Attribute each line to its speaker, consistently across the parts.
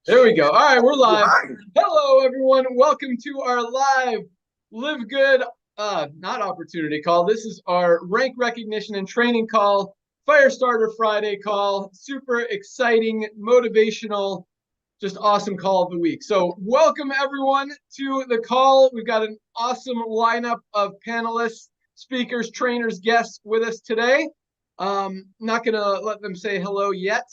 Speaker 1: There we go. All right, we're live. Hello, everyone. Welcome to our live LiveGood, not opportunity call. This is our rank recognition and training call, Firestarter-Friday call. Super exciting, motivational, just awesome call of the week. So welcome, everyone, to the call. We've got an awesome lineup of panelists, speakers, trainers, guests with us today. Not going to let them say hello yet,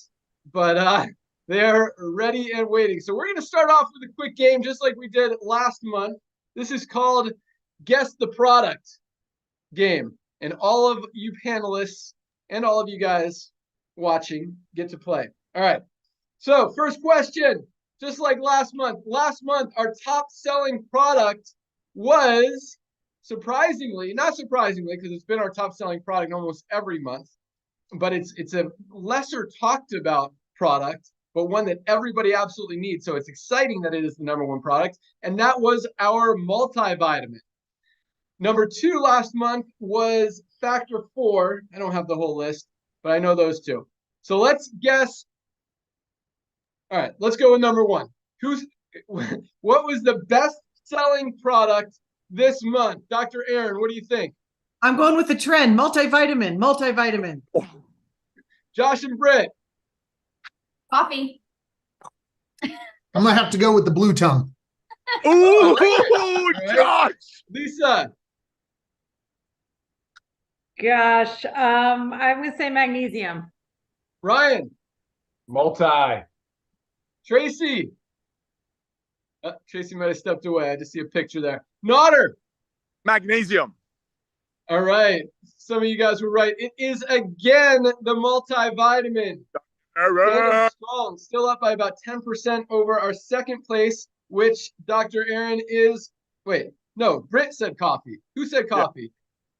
Speaker 1: but they're ready and waiting. So we're going to start off with a quick game, just like we did last month. This is called Guess the Product game. And all of you panelists and all of you guys watching get to play. All right. So first question, just like last month. Last month, our top selling product was, surprisingly, not surprisingly, because it's been our top selling product almost every month, but it's a lesser talked about product, but one that everybody absolutely needs. So it's exciting that it is the #1 product. And that was our multivitamin. Number 2 last month was Factor 4. I don't have the whole list, but I know those two. So let's guess. All right, let's go with number 1. What was the best selling product this month? Dr. Aaron, what do you think?
Speaker 2: I'm going with the trend, multivitamin.
Speaker 1: Josh and Britt.
Speaker 3: Coffee.
Speaker 4: I'm gonna have to go with the blue tongue.
Speaker 5: Ooh,
Speaker 1: Right.
Speaker 5: Josh!
Speaker 1: Lisa.
Speaker 6: Gosh, I would say magnesium.
Speaker 1: Ryan.
Speaker 5: Multi.
Speaker 1: Tracy. Tracy might have stepped away. I just see a picture there. Nodder.
Speaker 5: Magnesium.
Speaker 1: All right. Some of you guys were right. It is again the multivitamin. Standing strong, still up by about 10% over our second place, which Dr. Aaron is. Wait, no, Britt said coffee. Who said coffee?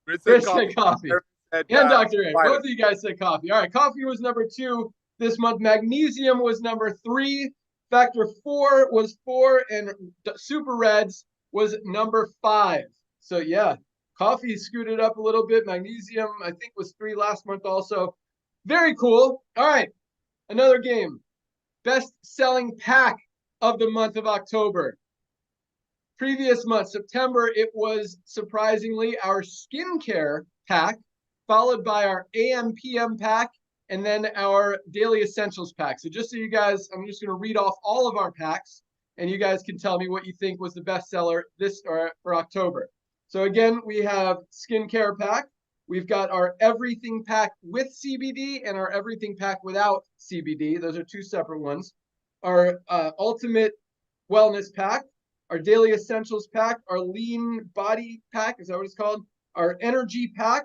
Speaker 5: Yeah.
Speaker 1: Britt said coffee.
Speaker 5: And
Speaker 1: Dr. Aaron. Both of you guys said coffee. All right, coffee was number 2 this month. Magnesium was number 3. Factor 4 was 4, and Super Reds was number 5. So yeah, coffee scooted up a little bit. Magnesium, I think, was 3 last month also. Very cool. All right. Another game. Best selling pack of the month of October. Previous month, September, it was surprisingly our skincare pack, followed by our AM/PM pack, and then our daily essentials pack. So just so you guys, I'm just going to read off all of our packs, and you guys can tell me what you think was the best seller for October. So again, we have skincare pack. We've got our everything pack with CBD and our everything pack without CBD. Those are 2 separate ones. Our ultimate wellness pack, our daily essentials pack, our lean body pack, is that what it's called? Our energy pack,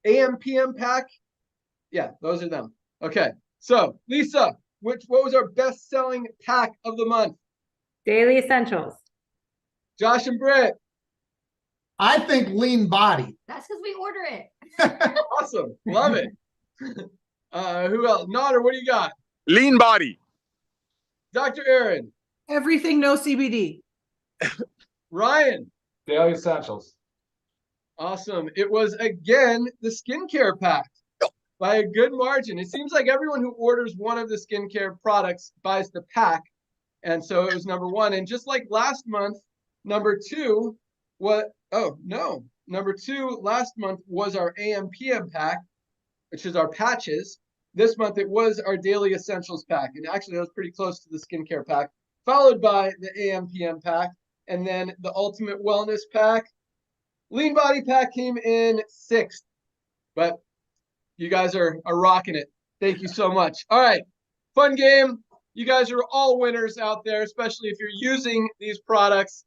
Speaker 1: AM/PM pack. Yeah, those are them. Okay, so Lisa, what was our best selling pack of the month?
Speaker 6: Daily essentials. Josh
Speaker 1: and Britt.
Speaker 4: I think lean body.
Speaker 3: That's because we order it.
Speaker 1: Awesome. Love it. Who else? Nodder, what do you got?
Speaker 5: Lean body.
Speaker 1: Dr. Aaron.
Speaker 2: Everything no CBD.
Speaker 1: Ryan.
Speaker 5: Daily essentials.
Speaker 1: Awesome. It was again the skincare pack by a good margin. It seems like everyone who orders one of the skincare products buys the pack. And so it was number 1. And just like last month, number 2 number 2 last month was our AM/PM pack, which is our patches. This month it was our daily essentials pack, and actually that was pretty close to the skincare pack, followed by the AM/PM pack, and then the ultimate wellness pack. Lean body pack came in 6th, but you guys are rocking it. Thank you so much. All right, fun game. You guys are all winners out there, especially if you're using these products.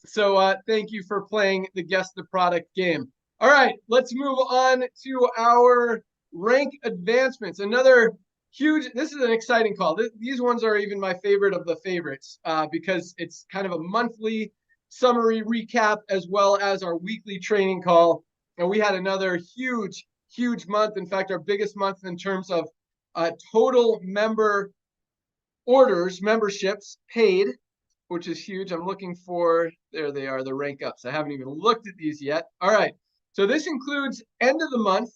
Speaker 1: So thank you for playing the Guess the Product game. All right, let's move on to our rank advancements. Another huge, this is an exciting call. These ones are even my favorite of the favorites because it's kind of a monthly summary recap as well as our weekly training call. And we had another huge month. In fact, our biggest month in terms of total member orders, memberships paid, which is huge. I'm looking for, there they are, the rank ups. I haven't even looked at these yet. All right, so this includes end of the month,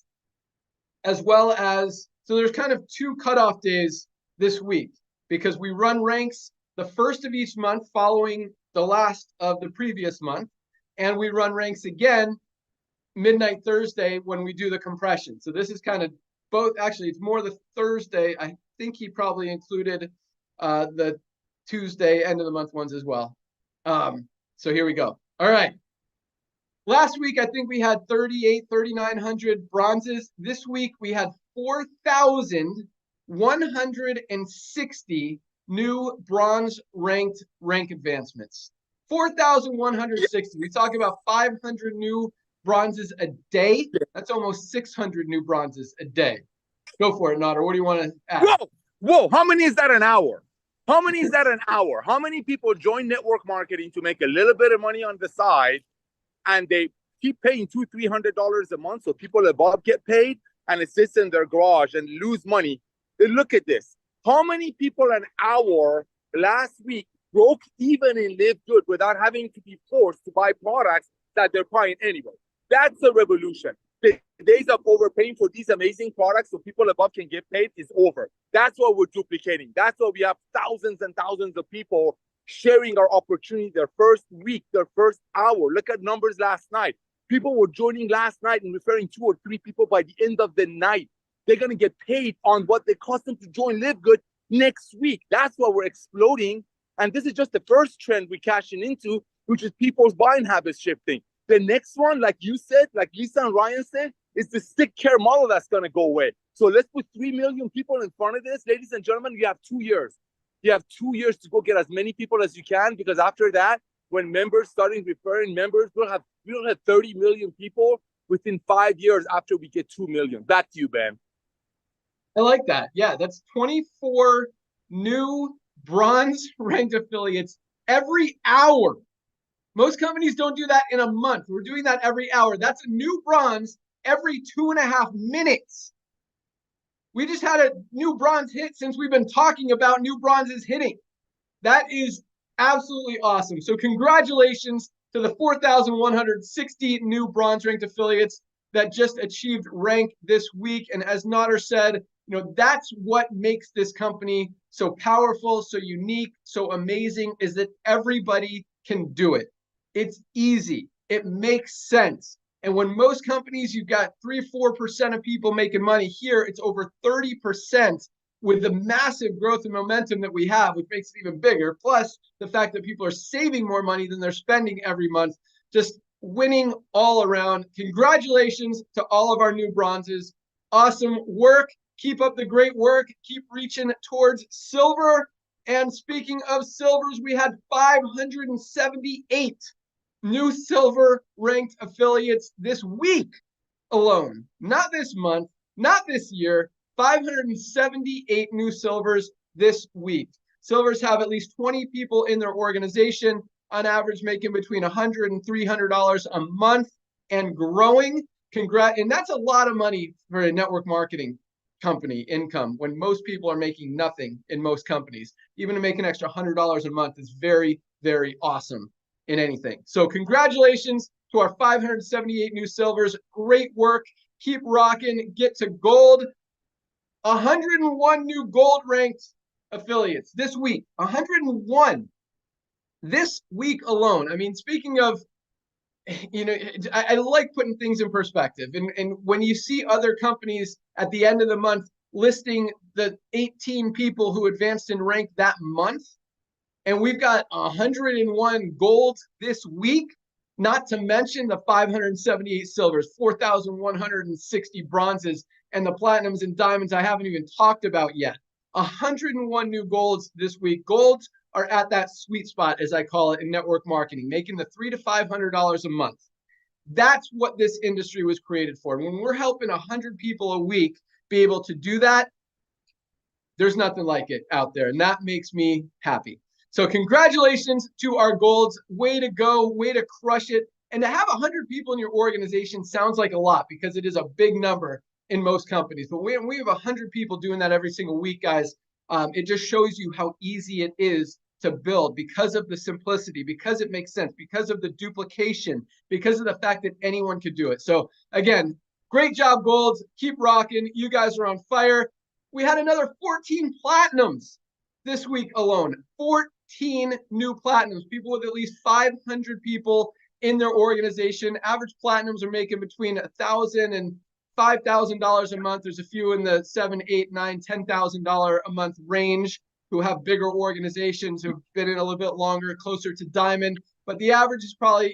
Speaker 1: as well as, so there's kind of 2 cutoff days this week. because we run ranks the first of each month following the last of the previous month. And we run ranks again midnight Thursday when we do the compression. So this is kind of both. Actually, it's more the Thursday. I think he probably included the Tuesday end of the month ones as well. So here we go. All right. Last week, I think we had 3,900 bronzes. This week, we had 4,160 new bronze rank advancements. 4,160. We talk about 500 new bronzes a day. That's almost 600 new bronzes a day. Go for it, Nader. What do you want to add?
Speaker 5: Whoa. How many is that an hour? How many is that an hour? How many people join network marketing to make a little bit of money on the side, and they keep paying $200-300 a month so people above get paid, and it sits in their garage and lose money? And look at this. How many people an hour last week broke even in LiveGood without having to be forced to buy products that they're buying anyway? That's a revolution. The days of overpaying for these amazing products so people above can get paid is over. That's what we're duplicating. That's why we have thousands and thousands of people sharing our opportunity their first week, their first hour. Look at numbers last night. People were joining last night and referring 2 or 3 people by the end of the night. They're going to get paid on what they cost them to join LiveGood next week. That's why we're exploding. And this is just the first trend we're cashing into, which is people's buying habits shifting. The next one, like you said, like Lisa and Ryan said, is the stick care model that's going to go away. So let's put 3 million people in front of this. Ladies and gentlemen, you have 2 years. You have 2 years to go get as many people as you can, because after that, when members starting referring members, we'll have 30 million people within 5 years after we get 2 million. Back to you, Ben.
Speaker 1: I like that. Yeah, that's 24 new bronze ranked affiliates every hour. Most companies don't do that in a month. We're doing that every hour. That's a new bronze every 2.5 minutes. We just had a new bronze hit since we've been talking about new bronzes hitting. That is absolutely awesome. So congratulations to the 4,160 new bronze ranked affiliates that just achieved rank this week. And as Nader said, that's what makes this company so powerful, so unique, so amazing, is that everybody can do it. It's easy. It makes sense. And when most companies, you've got 3-4% of people making money, here it's over 30% with the massive growth and momentum that we have, which makes it even bigger. Plus the fact that people are saving more money than they're spending every month. Just winning all around. Congratulations to all of our new bronzes. Awesome work. Keep up the great work. Keep reaching towards silver. And speaking of silvers, we had 578 new silver ranked affiliates this week alone. Not this month, not this year. 578 new silvers this week. Silvers have at least 20 people in their organization, on average making between $100 and $300 a month and growing. And that's a lot of money for a network marketing company income when most people are making nothing in most companies. Even to make an extra $100 a month is very, very awesome in anything. So congratulations to our 578 new silvers. Great work. Keep rocking. Get to gold. 101 new gold ranked affiliates this week. 101 this week alone. I mean, speaking of, I like putting things in perspective. And when you see other companies at the end of the month listing the 18 people who advanced in rank that month, and we've got 101 golds this week, not to mention the 578 silvers, 4,160 bronzes, and the platinums and diamonds I haven't even talked about yet. 101 new golds this week. Golds are at that sweet spot, as I call it, in network marketing, making the $300 to $500 a month. That's what this industry was created for. When we're helping 100 people a week be able to do that, there's nothing like it out there, and that makes me happy. So congratulations to our golds. Way to go. Way to crush it. And to have 100 people in your organization sounds like a lot because it is a big number in most companies. But when we have 100 people doing that every single week, guys, it just shows you how easy it is to build because of the simplicity, because it makes sense, because of the duplication, because of the fact that anyone could do it. So again, great job, golds. Keep rocking. You guys are on fire. We had another 14 platinums. this week alone, 14 new platinums, people with at least 500 people in their organization. Average platinums are making between $1,000 and $5,000 a month. There's a few in the $7,000, $8,000, $9,000, $10,000 a month range who have bigger organizations who've been in a little bit longer, closer to diamond. But the average is probably,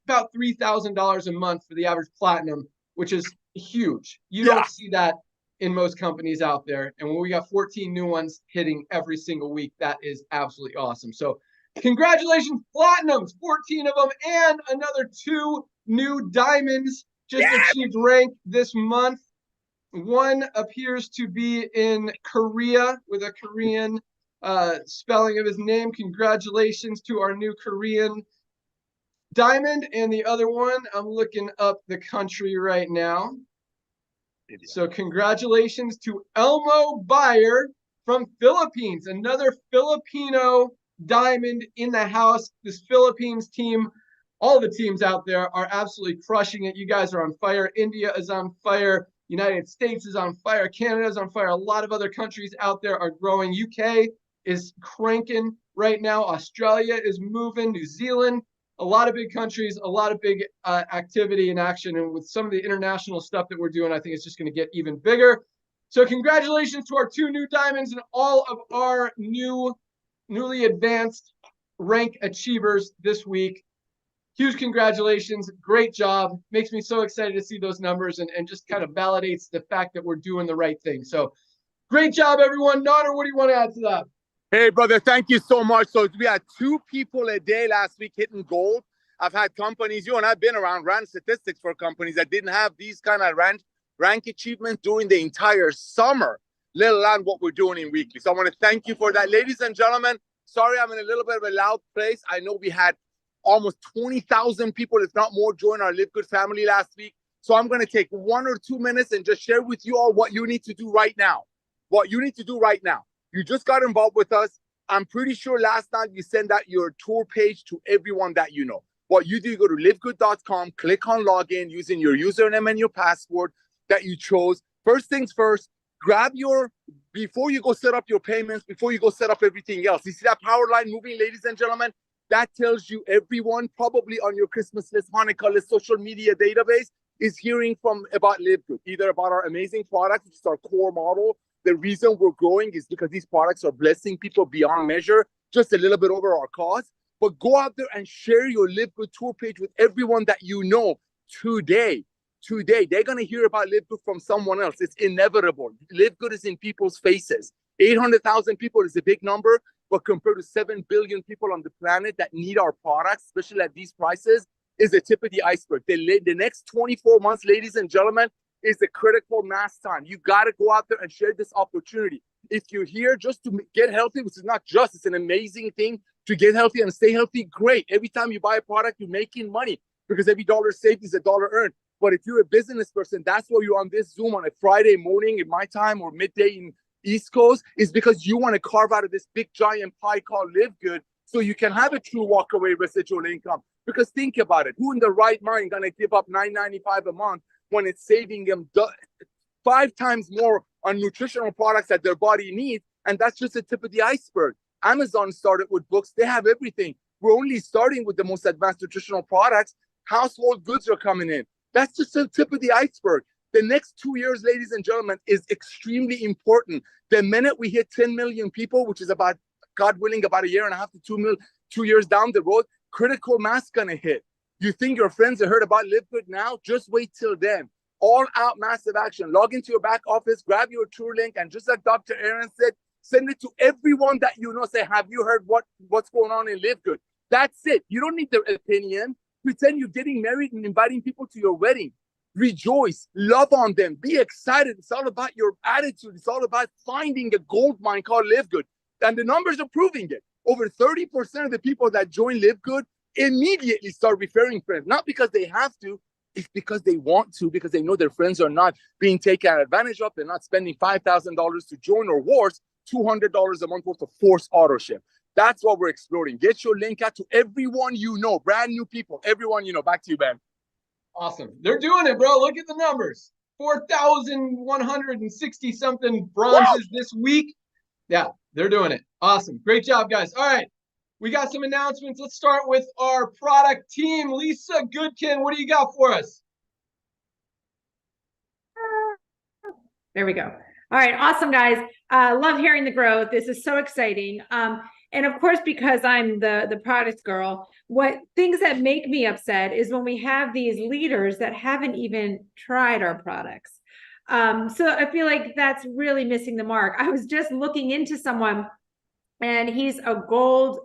Speaker 1: about $3,000 a month for the average platinum, which is huge. You don't see that in most companies out there. And when we got 14 new ones hitting every single week, that is absolutely awesome. So congratulations, platinums, 14 of them, and another 2 new diamonds just achieved rank this month. One appears to be in Korea with a Korean spelling of his name. Congratulations to our new Korean diamond. And the other one, I'm looking up the country right now. So congratulations to Elmo Bayer from Philippines, another Filipino diamond in the house. This Philippines team, all the teams out there are absolutely crushing it. You guys are on fire. India is on fire. United States is on fire. Canada is on fire. A lot of other countries out there are growing. UK is cranking right now. Australia is moving. New Zealand. A lot of big countries, a lot of big activity and action. And with some of the international stuff that we're doing, I think it's just going to get even bigger. So congratulations to our 2 new diamonds and all of our newly advanced rank achievers this week. Huge congratulations. Great job. Makes me so excited to see those numbers and just kind of validates the fact that we're doing the right thing. So great job, everyone. Nader, what do you want to add to that?
Speaker 5: Hey, brother, thank you so much. So we had 2 people a day last week hitting gold. I've had companies, you and I've been around, ran statistics for companies that didn't have these kind of rank achievements during the entire summer, let alone what we're doing in weekly. So I want to thank you for that. Ladies and gentlemen, sorry I'm in a little bit of a loud place. I know we had almost 20,000 people, if not more, join our LiveGood family last week. So I'm going to take 1 or 2 minutes and just share with you all what you need to do right now. What you need to do right now. You just got involved with us. I'm pretty sure last night you sent out your tour page to everyone that you know. What you do, you go to livegood.com, click on login using your username and your password that you chose. First things first, grab before you go set up your payments, before you go set up everything else. You see that power line moving, ladies and gentlemen? That tells you everyone probably on your Christmas list, Hanukkah list, social media database is hearing about LiveGood, either about our amazing products, which is our core model. The reason we're growing is because these products are blessing people beyond measure, just a little bit over our cost. But go out there and share your LiveGood tour page with everyone that you know today. They're going to hear about LiveGood from someone else. It's inevitable. LiveGood is in people's faces. 800,000 people is a big number, but compared to 7 billion people on the planet that need our products, especially at these prices, is the tip of the iceberg. The next 24 months, ladies and gentlemen, is the critical mass time. You got to go out there and share this opportunity. If you're here just to get healthy, which is not just, it's an amazing thing to get healthy and stay healthy, great. Every time you buy a product, you're making money because every dollar saved is a dollar earned. But if you're a business person, that's why you're on this Zoom on a Friday morning in my time or midday in East Coast, is because you want to carve out of this big giant pie called LiveGood so you can have a true walkaway residual income. Because think about it, who in the right mind going to give up $9.95 a month when it's saving them 5 times more on nutritional products that their body needs? And that's just the tip of the iceberg. Amazon started with books. They have everything. We're only starting with the most advanced nutritional products. Household goods are coming in. That's just the tip of the iceberg. The next 2 years, ladies and gentlemen, is extremely important. The minute we hit 10 million people, which is about, God willing, about 1.5 to 2 years down the road, critical mass gonna hit. You think your friends have heard about LiveGood now? Just wait till then. All out massive action. Log into your back office, grab your tour link, and just like Dr. Aaron said, send it to everyone that you know. Say, have you heard what's going on in LiveGood? That's it. You don't need their opinion. Pretend you're getting married and inviting people to your wedding. Rejoice, love on them, be excited. It's all about your attitude. It's all about finding a gold mine called LiveGood. And the numbers are proving it. Over 30% of the people that join LiveGood immediately start referring friends. Not because they have to, it's because they want to, because they know their friends are not being taken advantage of. They're not spending $5,000 to join, or worse, $200 a month worth of forced auto ship. That's what we're exploring. Get your link out to everyone you know, brand new people, everyone you know. Back to you, Ben.
Speaker 1: Awesome. They're doing it, bro. Look at the numbers. 4,160 something bronzes this week. Yeah, they're doing it. Awesome. Great job, guys. All right. We got some announcements. Let's start with our product team. Lisa Goodkin, what do you got for us?
Speaker 6: There we go. All right, awesome, guys. Love hearing the growth. This is so exciting. And of course, because I'm the product girl, what things that make me upset is when we have these leaders that haven't even tried our products. So I feel like that's really missing the mark. I was just looking into someone, and he's a gold,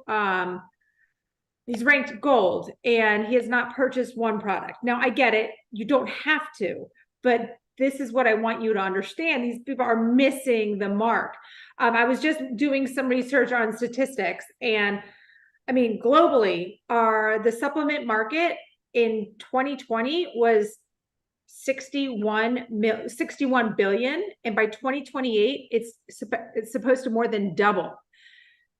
Speaker 6: he's ranked gold, and he has not purchased one product. Now, I get it. You don't have to, but this is what I want you to understand. These people are missing the mark. I was just doing some research on statistics, and I mean, globally, the supplement market in 2020 was 61 billion, and by 2028, it's supposed to more than double.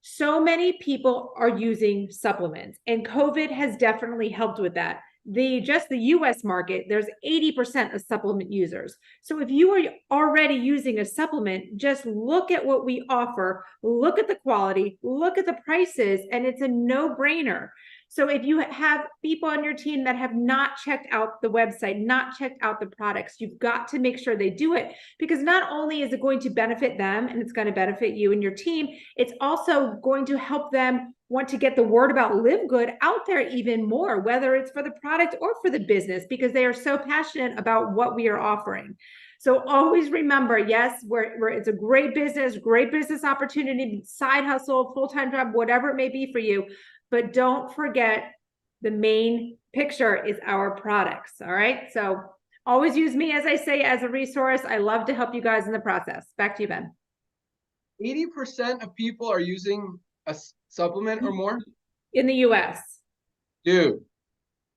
Speaker 6: So many people are using supplements, and COVID has definitely helped with that. The US market, there's 80% of supplement users. So if you are already using a supplement, just look at what we offer, look at the quality, look at the prices, and it's a no-brainer. So if you have people on your team that have not checked out the website, not checked out the products, you've got to make sure they do it, because not only is it going to benefit them and it's going to benefit you and your team, it's also going to help them want to get the word about LiveGood out there even more, whether it's for the product or for the business, because they are so passionate about what we are offering. So always remember, yes, it's a great business opportunity, side hustle, full-time job, whatever it may be for you. But don't forget, the main picture is our products. All right. So always use me, as I say, as a resource. I love to help you guys in the process. Back to you, Ben.
Speaker 1: 80% of people are using a supplement or more
Speaker 6: in the US.
Speaker 1: Dude,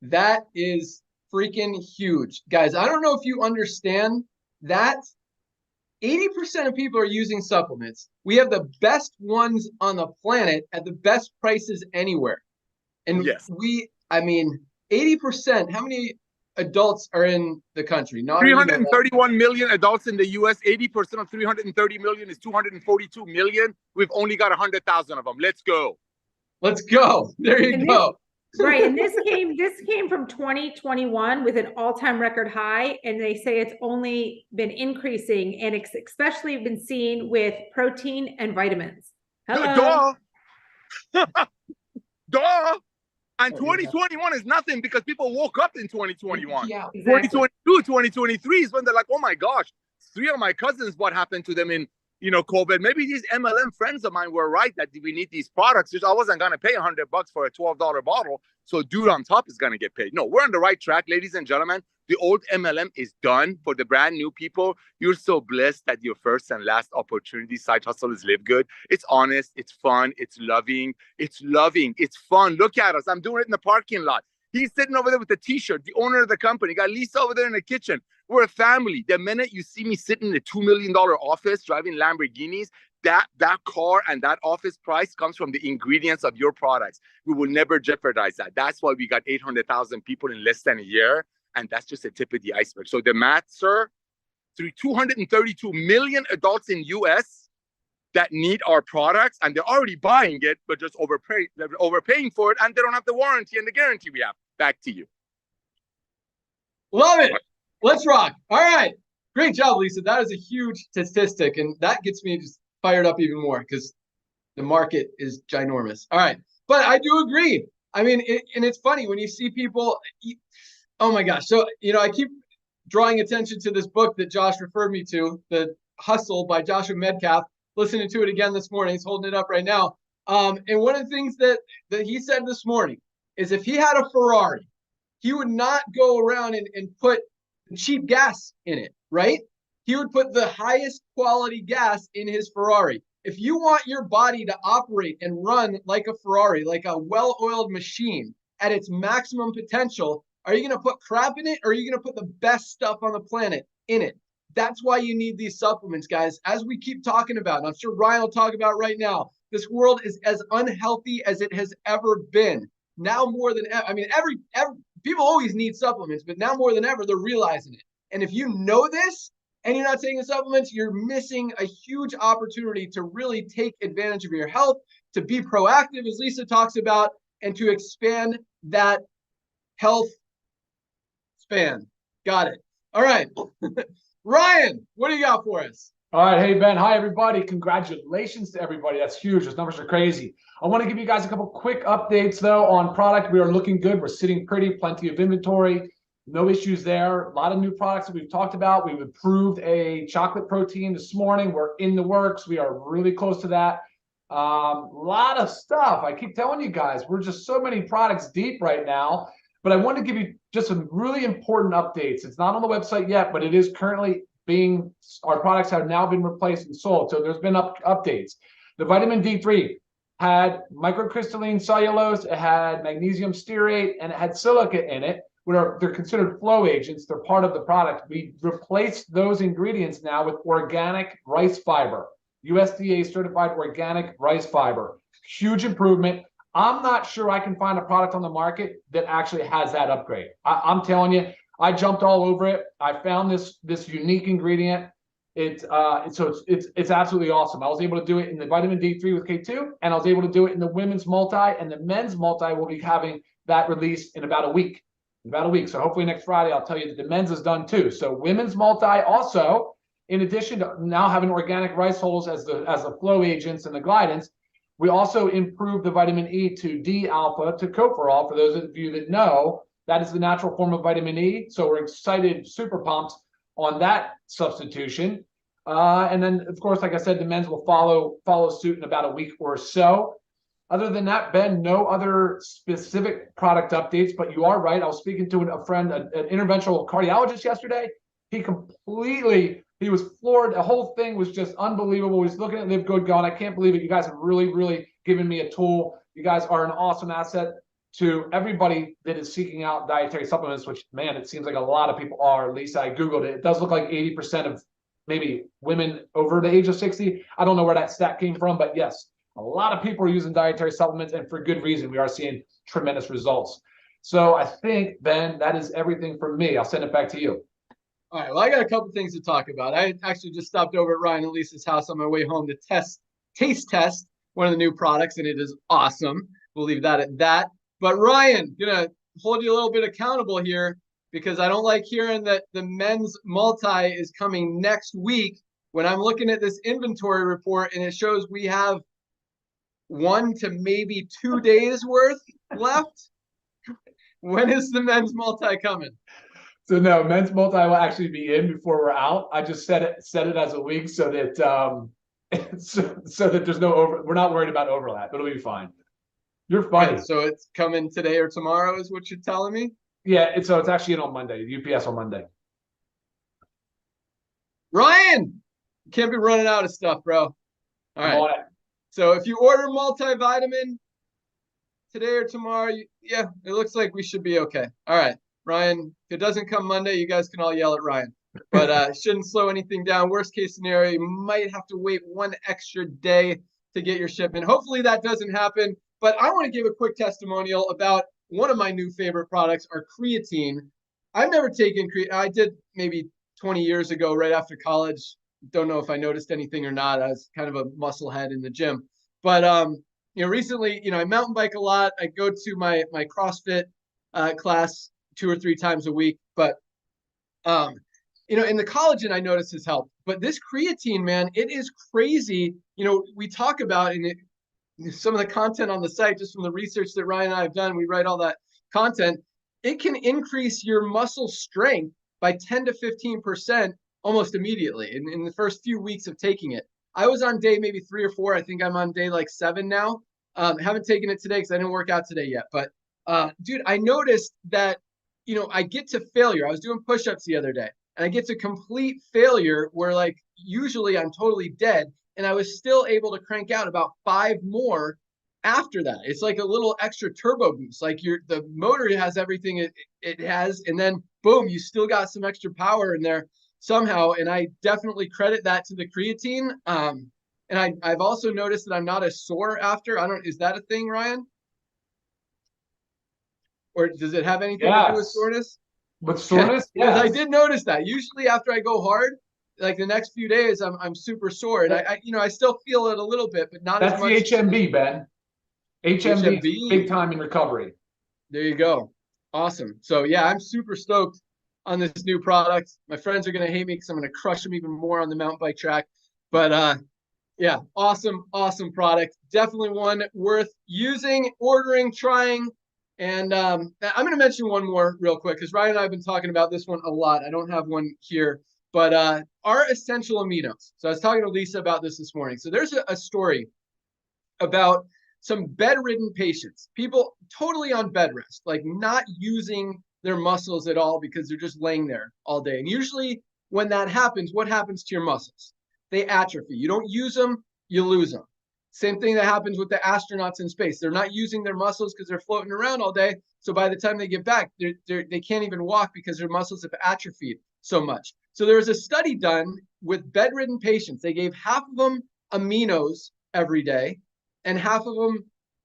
Speaker 1: that is freaking huge. Guys, I don't know if you understand that 80% of people are using supplements. We have the best ones on the planet at the best prices anywhere. And
Speaker 5: yes,
Speaker 1: I mean, 80%, how many adults are in the country? Not
Speaker 5: 331 million adults in the US. 80% of 330 million is 242 million. We've only got 100,000 of them. Let's go.
Speaker 1: Let's go. There you go.
Speaker 6: Right. And this came from 2021 with an all-time record high. And they say it's only been increasing, and it's especially been seen with protein and vitamins. Hello.
Speaker 5: Duh. Duh. And 2021 is nothing, because people woke up in 2021.
Speaker 6: Yeah, exactly.
Speaker 5: 2022, 2023 is when they're like, oh my gosh, 3 of my cousins, what happened to them in COVID? Maybe these MLM friends of mine were right that we need these products. Just, I wasn't going to pay $100 for a $12 bottle. So dude on top is going to get paid. No, we're on the right track, ladies and gentlemen. The old MLM is done. For the brand new people, you're so blessed that your first and last opportunity side hustle is LiveGood. It's honest, it's fun, it's loving, it's fun. Look at us. I'm doing it in the parking lot. He's sitting over there with the t-shirt, the owner of the company. Got Lisa over there in the kitchen. We're a family. The minute you see me sitting in a $2 million office driving Lamborghinis, that car and that office price comes from the ingredients of your products. We will never jeopardize that. That's why we got 800,000 people in less than a year. And that's just a tip of the iceberg. So the math, sir, through 232 million adults in US that need our products, and they're already buying it, but just overpaying for it, and they don't have the warranty and the guarantee we have. Back to you.
Speaker 1: Love it. Let's rock. All right. Great job, Lisa. That is a huge statistic, and that gets me just fired up even more, because the market is ginormous. All right. But I do agree. I mean, and it's funny when you see people, oh my gosh. So, I keep drawing attention to this book that Josh referred me to, The Hustle by Joshua Medcalf. Listening to it again this morning. He's holding it up right now. And one of the things that he said this morning is, if he had a Ferrari, he would not go around and put cheap gas in it, right? He would put the highest quality gas in his Ferrari. If you want your body to operate and run like a Ferrari, like a well-oiled machine at its maximum potential, are you going to put crap in it, or are you going to put the best stuff on the planet in it? That's why you need these supplements, guys. As we keep talking about, and I'm sure Ryan will talk about right now, this world is as unhealthy as it has ever been. Now more than ever. I mean, every people always need supplements, but now more than ever, they're realizing it. And if you know this, and you're not taking supplements, you're missing a huge opportunity to really take advantage of your health, to be proactive, as Lisa talks about, and to expand that health span. Got it. All right. Ryan, what do you got for us?
Speaker 7: All right. Hey, Ben. Hi, everybody. Congratulations to everybody. That's huge. Those numbers are crazy. I want to give you guys a couple quick updates, though, on product. We are looking good. We're sitting pretty, plenty of inventory. No issues there. A lot of new products that we've talked about. We've approved a chocolate protein this morning. We're in the works. We are really close to that. A lot of stuff. I keep telling you guys, we're just so many products deep right now. But I want to give you just some really important updates. It's not on the website yet, but it is currently our products have now been replaced and sold. So there's been updates. The vitamin D3 had microcrystalline cellulose, it had magnesium stearate, and it had silica in it. They're considered flow agents. They're part of the product. We replaced those ingredients now with organic rice fiber, USDA certified organic rice fiber. Huge improvement. I'm not sure I can find a product on the market that actually has that upgrade. I'm telling you, I jumped all over it. I found this unique ingredient. It's absolutely awesome. I was able to do it in the vitamin D3 with K2, and I was able to do it in the women's multi, and the men's multi will be having that release in about a week. So hopefully next Friday, I'll tell you that the men's is done too. So women's multi also, in addition to now having organic rice hulls as the flow agents and the glidants, we also improved the vitamin E to D-alpha to tocopherol. For those of you that know, that is the natural form of vitamin E. So we're excited, super pumped on that substitution. And then, of course, like I said, the men's will follow suit in about a week or so. Other than that, Ben, no other specific product updates, but you are right. I was speaking to a friend, an interventional cardiologist yesterday. He was floored. The whole thing was just unbelievable. He's looking at LiveGood going, I can't believe it. You guys have really, really given me a tool. You guys are an awesome asset to everybody that is seeking out dietary supplements, which, man, it seems like a lot of people are. At least I Googled it. It does look like 80% of maybe women over the age of 60. I don't know where that stat came from, but yes, a lot of people are using dietary supplements, and for good reason. We are seeing tremendous results. So I think, Ben, that is everything from me. I'll send it back to you.
Speaker 1: All right, well, I got a couple things to talk about. I actually just stopped over at Ryan and Lisa's house on my way home to taste test one of the new products, and it is awesome. We'll leave that at that. But Ryan, gonna hold you a little bit accountable here, because I don't like hearing that the men's multi is coming next week when I'm looking at this inventory report and it shows we have 1 to maybe 2 days worth left. When is the men's multi coming?
Speaker 7: So no, men's multi will actually be in before we're out. I just set it as a week so that so that there's we're not worried about overlap. It'll be fine. You're funny.
Speaker 1: Right, so it's coming today or tomorrow is what you're telling me?
Speaker 7: Yeah, it's actually in on Monday, UPS on Monday.
Speaker 1: Ryan, you can't be running out of stuff, bro. All right. So if you order multivitamin today or tomorrow, yeah, it looks like we should be okay. All right, Ryan, if it doesn't come Monday, you guys can all yell at Ryan. But it shouldn't slow anything down. Worst case scenario, you might have to wait 1 extra day to get your shipment. Hopefully that doesn't happen. But I want to give a quick testimonial about one of my new favorite products, our creatine. I've never taken creatine. I did maybe 20 years ago, right after college. Don't know if I noticed anything or not. I was kind of a muscle head in the gym. But recently, I mountain bike a lot. I go to my CrossFit class 2 or 3 times a week. But in the collagen, I noticed has helped. But this creatine, man, it is crazy. We talk about in it. Some of the content on the site, just from the research that Ryan and I have done, we write all that content. It can increase your muscle strength by 10 to 15% almost immediately in the first few weeks of taking it. I was on day maybe 3 or 4. I think I'm on day like 7 now. Haven't taken it today because I didn't work out today yet. But dude, I noticed that, I get to failure. I was doing push-ups the other day, and I get to complete failure where like usually I'm totally dead. And I was still able to crank out about 5 more after that. It's like a little extra turbo boost. Like the motor has everything it has, and then boom, you still got some extra power in there somehow. And I definitely credit that to the creatine. And I've also noticed that I'm not as sore after. Is that a thing, Ryan? Or does it have anything to do with soreness?
Speaker 7: With soreness?
Speaker 1: Yes. I did notice that. Usually after I go hard, like the next few days, I'm super sore, and I still feel it a little bit, but not
Speaker 7: That's
Speaker 1: as much.
Speaker 7: the HMB, Ben. HMB,
Speaker 1: HMB.
Speaker 7: big time in recovery.
Speaker 1: There you go. Awesome. So yeah, I'm super stoked on this new product. My friends are going to hate me because I'm going to crush them even more on the mountain bike track. But yeah, awesome product. Definitely one worth using, ordering, trying. And I'm going to mention one more real quick because Ryan and I have been talking about this one a lot. I don't have one here, but our essential aminos. So I was talking to Lisa about this morning. So there's a story about some bedridden patients, people totally on bed rest, like not using their muscles at all because they're just laying there all day. And usually when that happens, what happens to your muscles? They atrophy. You don't use them, you lose them. Same thing that happens with the astronauts in space. They're not using their muscles because they're floating around all day. So by the time they get back, they can't even walk because their muscles have atrophied so much. So there was a study done with bedridden patients. They gave half of them aminos every day and half of them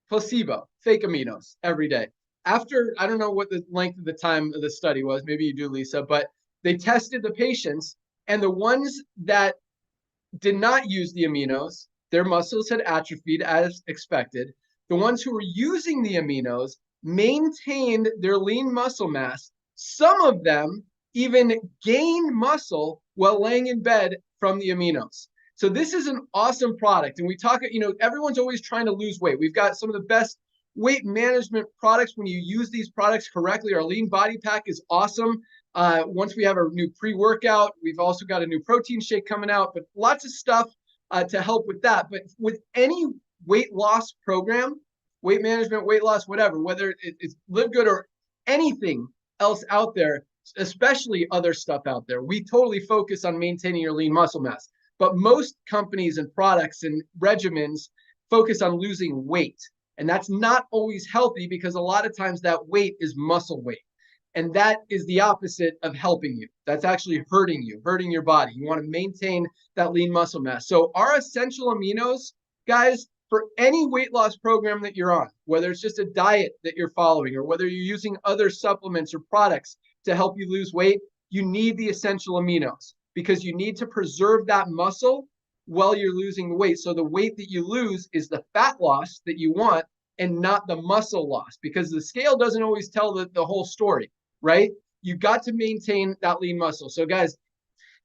Speaker 1: placebo, fake aminos every day. After, I don't know what the length of the time of the study was, maybe you do, Lisa, but they tested the patients, and the ones that did not use the aminos, their muscles had atrophied as expected. The ones who were using the aminos maintained their lean muscle mass. Some of them even gained muscle while laying in bed from the aminos. So this is an awesome product. And we talk, everyone's always trying to lose weight. We've got some of the best weight management products when you use these products correctly. Our lean body pack is awesome. Once we have a new pre-workout, we've also got a new protein shake coming out, but lots of stuff to help with that. But with any weight loss program, weight management, weight loss, whatever, whether it's LiveGood or anything else out there, especially other stuff out there, we totally focus on maintaining your lean muscle mass. But most companies and products and regimens focus on losing weight. And that's not always healthy because a lot of times that weight is muscle weight. And that is the opposite of helping you. That's actually hurting you, hurting your body. You want to maintain that lean muscle mass. So our essential aminos, guys, for any weight loss program that you're on, whether it's just a diet that you're following or whether you're using other supplements or products to help you lose weight, you need the essential aminos because you need to preserve that muscle while you're losing the weight. So the weight that you lose is the fat loss that you want and not the muscle loss, because the scale doesn't always tell the whole story, right? You got to maintain that lean muscle. So guys,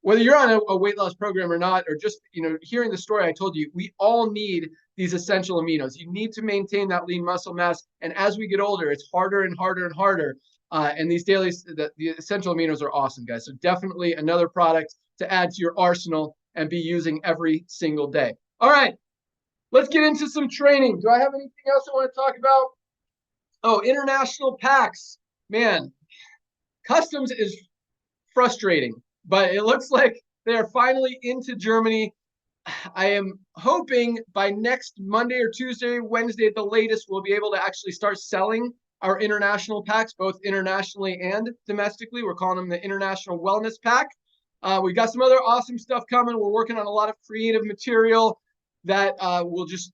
Speaker 1: whether you're on a weight loss program or not, or just, hearing the story I told you, we all need these essential aminos. You need to maintain that lean muscle mass. And as we get older, it's harder and harder and harder. And these daily, the essential aminos are awesome, guys. So definitely another product to add to your arsenal and be using every single day. All right, let's get into some training. Do I have anything else I want to talk about? Oh, international packs. Man, customs is frustrating, but it looks like they are finally into Germany. I am hoping by next Monday or Tuesday, Wednesday at the latest, we'll be able to actually start selling our international packs, both internationally and domestically. We're calling them the International Wellness Pack. We've got some other awesome stuff coming. We're working on a lot of creative material that we'll just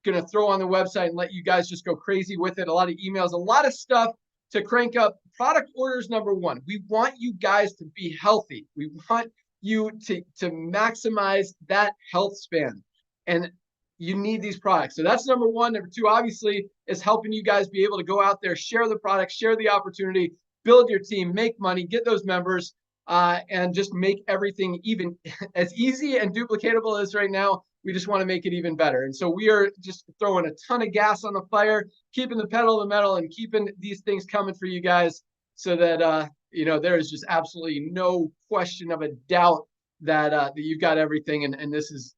Speaker 1: going to throw on the website and let you guys just go crazy with it. A lot of emails, a lot of stuff to crank up. Product orders number one. We want you guys to be healthy. We want you to maximize that health span. And you need these products. So that's number one. Number two, obviously, is helping you guys be able to go out there, share the product, share the opportunity, build your team, make money, get those members, and just make everything even as easy and duplicatable as right now. We just want to make it even better. And so we are just throwing a ton of gas on the fire, keeping the pedal to the metal and keeping these things coming for you guys so that, there is just absolutely no question of a doubt that you've got everything. And this is,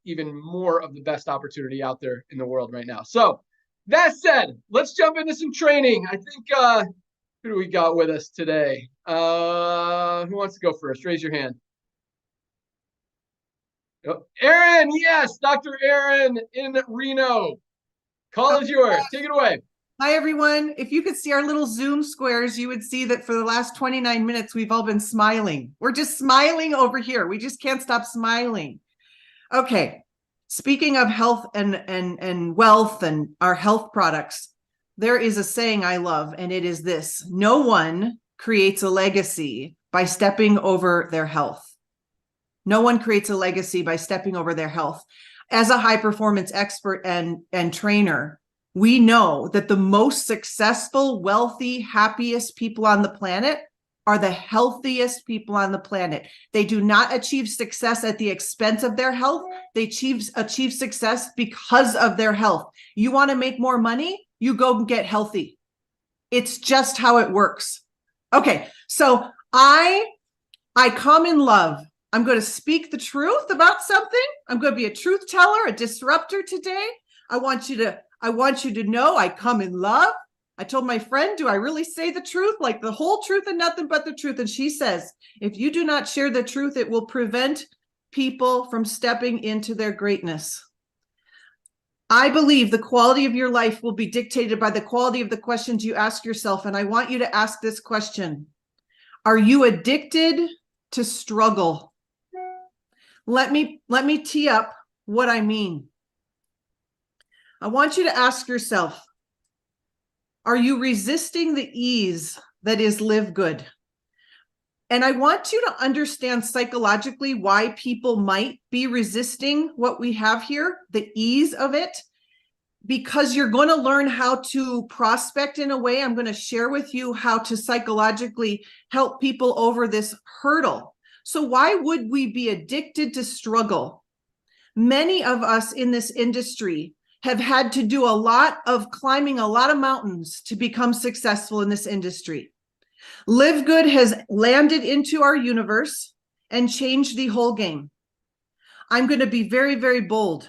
Speaker 1: even more of the best opportunity out there in the world right now. So that said, let's jump into some training. I think, who do we got with us today? Who wants to go first? Raise your hand. Oh, Aaron, yes, Dr. Aaron in Reno. Call is yours. Take it away.
Speaker 2: Hi, everyone. If you could see our little Zoom squares, you would see that for the last 29 minutes, we've all been smiling. We're just smiling over here. We just can't stop smiling. Okay. Speaking of health and wealth and our health products, there is a saying I love, and it is this: no one creates a legacy by stepping over their health. No one creates a legacy by stepping over their health. As a high performance expert and trainer, we know that the most successful, wealthy, happiest people on the planet are the healthiest people on the planet. They do not achieve success at the expense of their health. They achieve success because of their health. You want to make more money? You go get healthy. It's just how it works. Okay, so I come in love. I'm going to speak the truth about something. I'm going to be a truth teller, a disruptor today. I want you to know I come in love. I told my friend, do I really say the truth? Like the whole truth and nothing but the truth. And she says, if you do not share the truth, it will prevent people from stepping into their greatness. I believe the quality of your life will be dictated by the quality of the questions you ask yourself. And I want you to ask this question. Are you addicted to struggle? Let me tee up what I mean. I want you to ask yourself, are you resisting the ease that is live good? And I want you to understand psychologically why people might be resisting what we have here, the ease of it, because you're going to learn how to prospect in a way. I'm going to share with you how to psychologically help people over this hurdle. So why would we be addicted to struggle? Many of us in this industry have had to do a lot of climbing a lot of mountains to become successful in this industry. Live Good has landed into our universe and changed the whole game. I'm going to be very, very bold.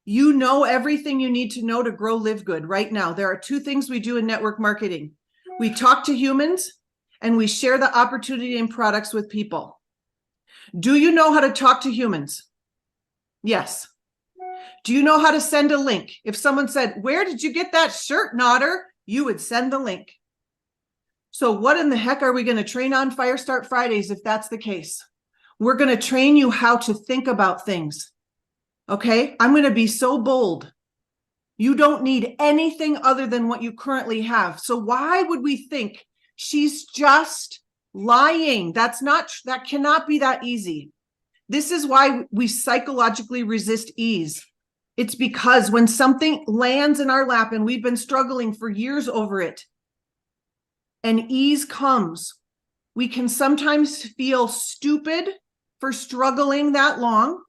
Speaker 2: You know everything you need to know to grow Live Good right now. There are two things we do in network marketing. We talk to humans and we share the opportunity and products with people. Do you know how to talk to humans? Yes. Do you know how to send a link? If someone said, where did you get that shirt, Nodder? You would send the link. So what in the heck are we going to train on Firestart Fridays if that's the case? We're going to train you how to think about things. Okay? I'm going to be so bold. You don't need anything other than what you currently have. So why would we think she's just lying? That cannot be that easy. This is why we psychologically resist ease. It's because when something lands in our lap and we've been struggling for years over it, and ease comes, we can sometimes feel stupid for struggling that long.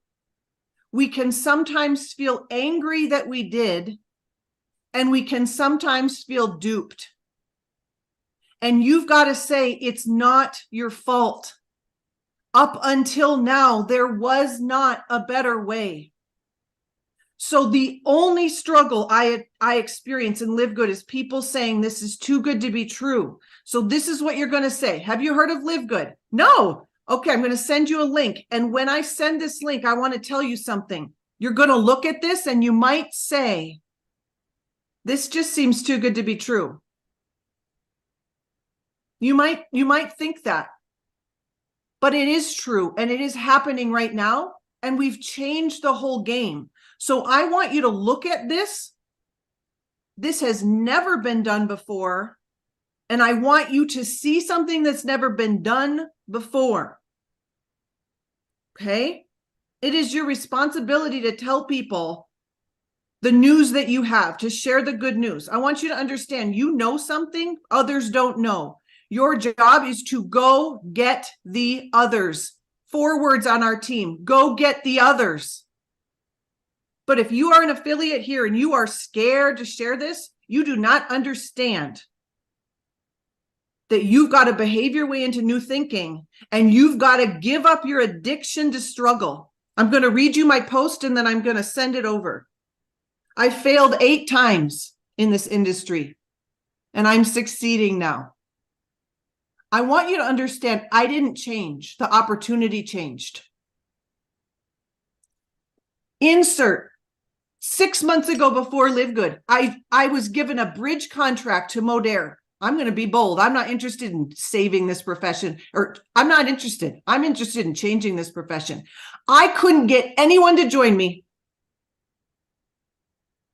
Speaker 2: We can sometimes feel angry that we did, and we can sometimes feel duped. And you've got to say, it's not your fault. Up until now, there was not a better way. So the only struggle I experience in Live Good is people saying this is too good to be true. So this is what you're going to say. Have you heard of Live Good? No. Okay, I'm going to send you a link. And when I send this link, I want to tell you something. You're going to look at this and you might say, this just seems too good to be true. You might think that. But it is true, and it is happening right now, and we've changed the whole game. So I want you to look at this. This has never been done before, and I want you to see something that's never been done before. Okay? It is your responsibility to tell people the news that you have, to share the good news. I want you to understand, you know something others don't know. Your job is to go get the others. 4 words on our team, go get the others. But if you are an affiliate here and you are scared to share this, you do not understand that you've got to behave your way into new thinking, and you've got to give up your addiction to struggle. I'm going to read you my post and then I'm going to send it over. I failed 8 times in this industry and I'm succeeding now. I want you to understand, I didn't change. The opportunity changed. Insert 6 months ago before Live Good, I was given a bridge contract to Modere. I'm going to be bold. I'm not interested in saving this profession, or I'm not interested. I'm interested in changing this profession. I couldn't get anyone to join me.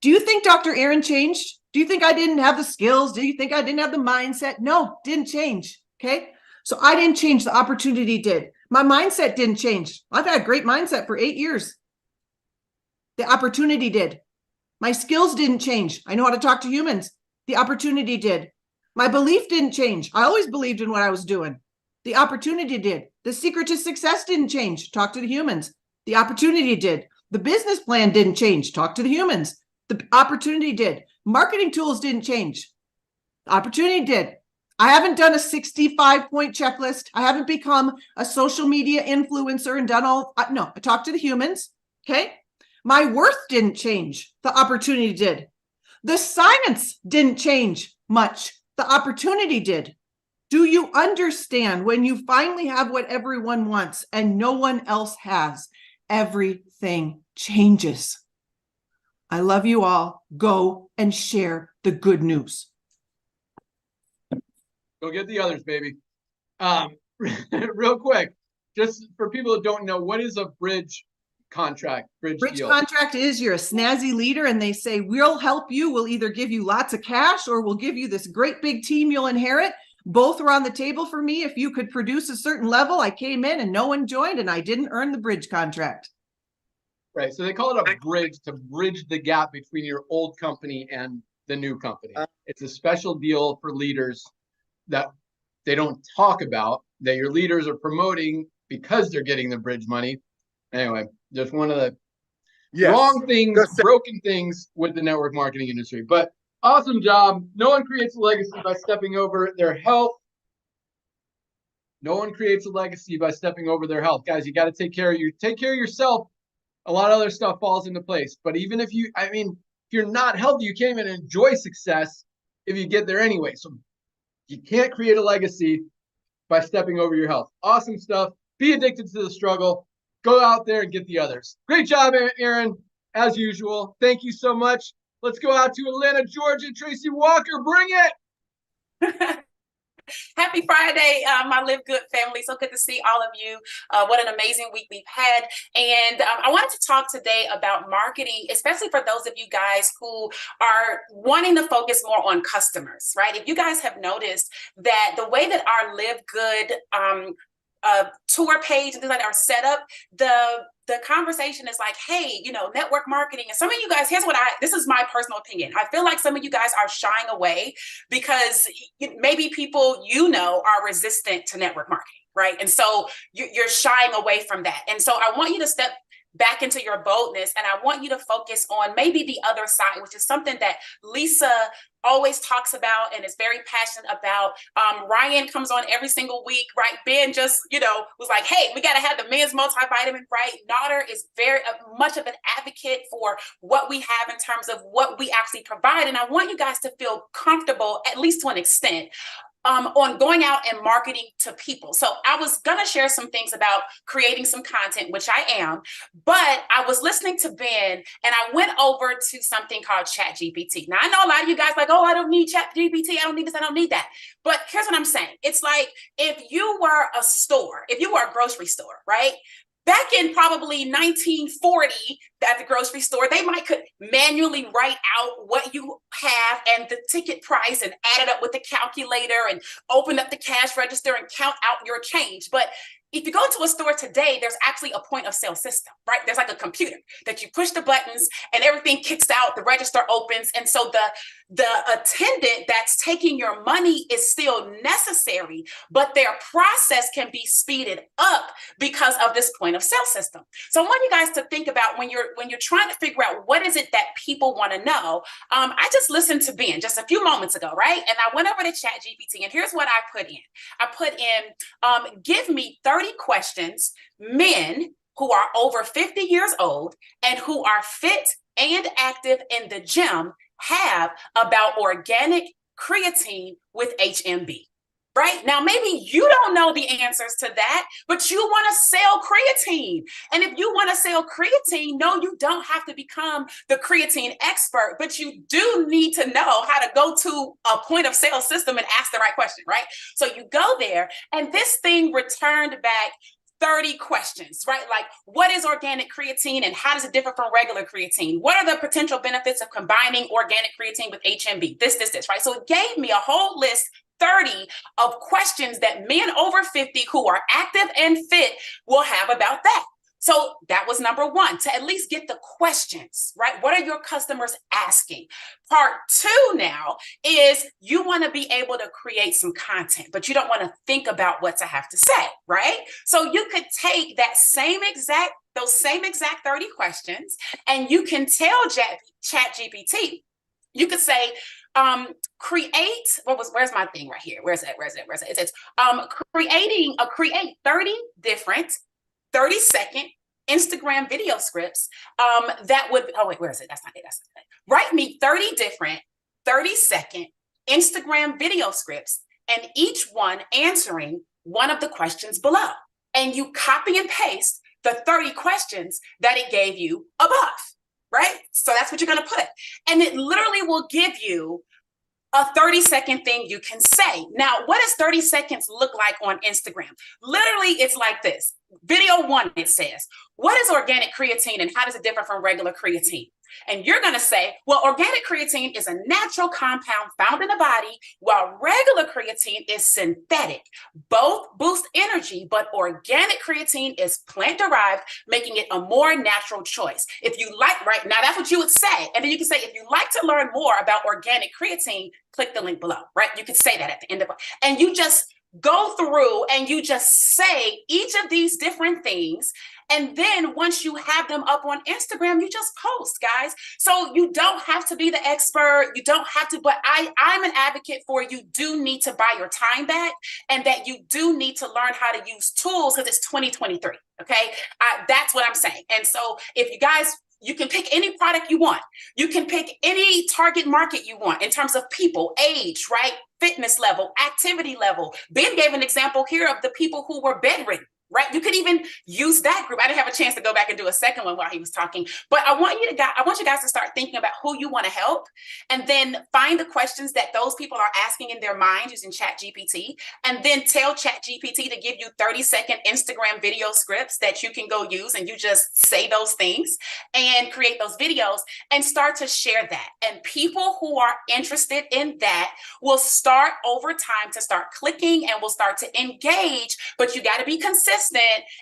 Speaker 2: Do you think Dr. Aaron changed? Do you think I didn't have the skills? Do you think I didn't have the mindset? No, didn't change. Okay. So I didn't change. The opportunity did. My mindset didn't change. I've had a great mindset for 8 years. The opportunity did. My skills didn't change. I know how to talk to humans. The opportunity did. My belief didn't change. I always believed in what I was doing. The opportunity did. The secret to success didn't change. Talk to the humans. The opportunity did. The business plan didn't change. Talk to the humans. The opportunity did. Marketing tools didn't change. The opportunity did. I haven't done a 65-point checklist. I haven't become a social media influencer and done all. No, I talked to the humans. Okay. My worth didn't change. The opportunity did. The science didn't change much. The opportunity did. Do you understand when you finally have what everyone wants and no one else has, everything changes. I love you all. Go and share the good news.
Speaker 1: Go get the others, baby. Real quick, just for people that don't know, what is a bridge contract, bridge deal?
Speaker 2: Contract is you're a snazzy leader and they say, we'll help you. We'll either give you lots of cash or we'll give you this great big team you'll inherit. Both were on the table for me. If you could produce a certain level, I came in and no one joined and I didn't earn the bridge contract.
Speaker 1: Right. So they call it a bridge to bridge the gap between your old company and the new company. It's a special deal for leaders that they don't talk about, that your leaders are promoting because they're getting the bridge money. Anyway, just one of the wrong things, broken things with the network marketing industry. But awesome job. No one creates a legacy by stepping over their health. No one creates a legacy by stepping over their health. Guys, you got to take care of you. Take care of yourself. A lot of other stuff falls into place. But even if you, I mean, if you're not healthy, you can't even enjoy success if you get there anyway. So you can't create a legacy by stepping over your health. Awesome stuff. Be addicted to the struggle. Go out there and get the others. Great job, Aaron, as usual. Thank you so much. Let's go out to Atlanta, Georgia. Tracy Walker, bring it.
Speaker 8: Happy Friday, my LiveGood family. So good to see all of you. What an amazing week we've had. And I wanted to talk today about marketing, especially for those of you guys who are wanting to focus more on customers, right? If you guys have noticed that the way that our LiveGood tour page and things like that are set up, the conversation is like, hey, you know, network marketing. And some of you guys, this is my personal opinion. I feel like some of you guys are shying away because maybe people, you know, are resistant to network marketing, right? And so you're shying away from that. And so I want you to step back into your boldness. And I want you to focus on maybe the other side, which is something that Lisa always talks about and is very passionate about. Ryan comes on every single week, right? Ben just, was like, hey, we got to have the men's multivitamin, right? Nader is very much of an advocate for what we have in terms of what we actually provide. And I want you guys to feel comfortable, at least to an extent, on going out and marketing to people. So I was going to share some things about creating some content, which I am, but I was listening to Ben and I went over to something called ChatGPT. Now, I know a lot of you guys like, oh, I don't need ChatGPT. I don't need this. I don't need that. But here's what I'm saying. It's like if you were a store, if you were a grocery store, right? Back in probably 1940 at the grocery store, they could manually write out what you have and the ticket price and add it up with the calculator and open up the cash register and count out your change. But if you go to a store today, there's actually a point of sale system, right? There's like a computer that you push the buttons and everything kicks out, the register opens. And so the attendant that's taking your money is still necessary, but their process can be speeded up because of this point of sale system. So I want you guys to think about when you're trying to figure out what is it that people want to know. I just listened to Ben just a few moments ago, right? And I went over to ChatGPT and here's what I put in. I put in, give me 30 questions, men who are over 50 years old and who are fit and active in the gym have about organic creatine with HMB, right? Now, maybe you don't know the answers to that, but you want to sell creatine. And if you want to sell creatine, no, you don't have to become the creatine expert, but you do need to know how to go to a point of sale system and ask the right question, right? So you go there and this thing returned back 30 questions, right? Like, what is organic creatine and how does it differ from regular creatine? What are the potential benefits of combining organic creatine with HMB? This, right? So it gave me a whole list 30 of questions that men over 50 who are active and fit will have about that. So that was number one, to at least get the questions, right? What are your customers asking? Part two now is you want to be able to create some content, but you don't want to think about what to have to say, right? So you could take those same exact 30 questions, and you can tell ChatGPT, you could say, where's my thing right here? Where's it? It says, create 30 different 30-second Instagram video scripts that would, where is it? That's not it. Write me 30 different 30-second Instagram video scripts, and each one answering one of the questions below. And you copy and paste the 30 questions that it gave you above, right? So that's what you're going to put. And it literally will give you a 30-second thing you can say. Now, what does 30 seconds look like on Instagram? Literally, it's like this. Video 1, it says, what is organic creatine and how does it differ from regular creatine? And you're going to say, well, organic creatine is a natural compound found in the body, while regular creatine is synthetic. Both boost energy, but organic creatine is plant-derived, making it a more natural choice. If you like, right now, that's what you would say. And then you can say, if you like to learn more about organic creatine, click the link below, right? You could say that at the end of it. And you just go through and you just say each of these different things. And then once you have them up on Instagram, you just post, guys. So you don't have to be the expert. You don't have to, but I'm an advocate for you do need to buy your time back, and that you do need to learn how to use tools because it's 2023. Okay. That's what I'm saying. And so if you guys, you can pick any product you want. You can pick any target market you want in terms of people, age, right? Fitness level, activity level. Ben gave an example here of the people who were bedridden, right? You could even use that group. I didn't have a chance to go back and do a second one while he was talking, but I want you guys to start thinking about who you want to help, and then find the questions that those people are asking in their mind using ChatGPT, and then tell ChatGPT to give you 30-second Instagram video scripts that you can go use, and you just say those things and create those videos and start to share that. And people who are interested in that will start over time to start clicking and will start to engage, but you got to be consistent.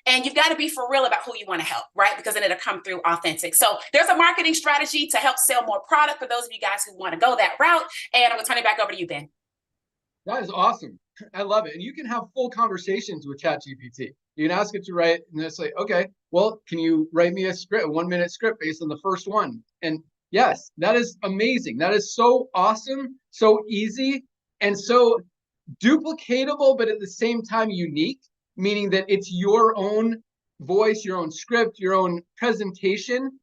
Speaker 8: And you've got to be for real about who you want to help, right? Because then it'll come through authentic. So there's a marketing strategy to help sell more product for those of you guys who want to go that route. And I'm going to turn it back over to you, Ben.
Speaker 1: That is awesome. I love it. And you can have full conversations with ChatGPT. You can ask it to write, and it's like, okay, well, can you write me a 1-minute script based on the first one? And yes, that is amazing. That is so awesome, so easy, and so duplicatable, but at the same time unique. Meaning that it's your own voice, your own script, your own presentation,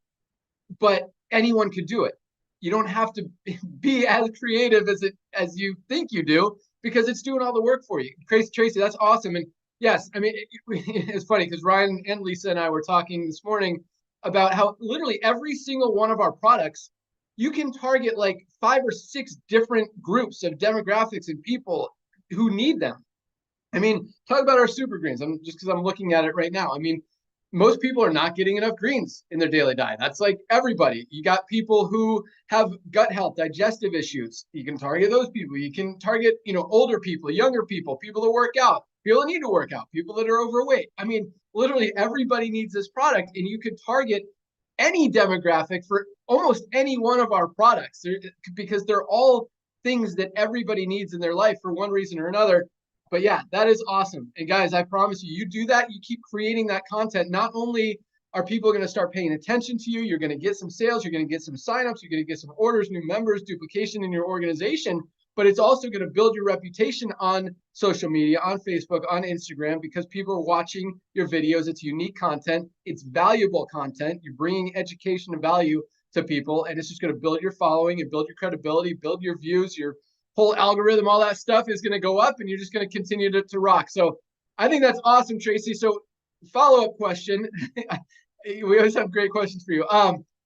Speaker 1: but anyone could do it. You don't have to be as creative as you think you do, because it's doing all the work for you. Tracy, that's awesome. And yes, I mean, it's funny because Ryan and Lisa and I were talking this morning about how literally every single one of our products, you can target like 5 or 6 different groups of demographics and people who need them. I mean, talk about our super greens. Just because I'm looking at it right now. I mean, most people are not getting enough greens in their daily diet. That's like everybody. You got people who have gut health, digestive issues. You can target those people. You can target, older people, younger people, people that work out, people that need to work out, people that are overweight. I mean, literally everybody needs this product, and you could target any demographic for almost any one of our products because they're all things that everybody needs in their life for one reason or another. But yeah, that is awesome. And guys, I promise you, you do that, you keep creating that content. Not only are people going to start paying attention to you, you're going to get some sales, you're going to get some signups, you're going to get some orders, new members, duplication in your organization, but it's also going to build your reputation on social media, on Facebook, on Instagram, because people are watching your videos. It's unique content. It's valuable content. You're bringing education and value to people, and it's just going to build your following and build your credibility, build your views, your whole algorithm, all that stuff is going to go up, and you're just going to continue to rock. So I think that's awesome, Tracy. So follow-up question. We always have great questions for you.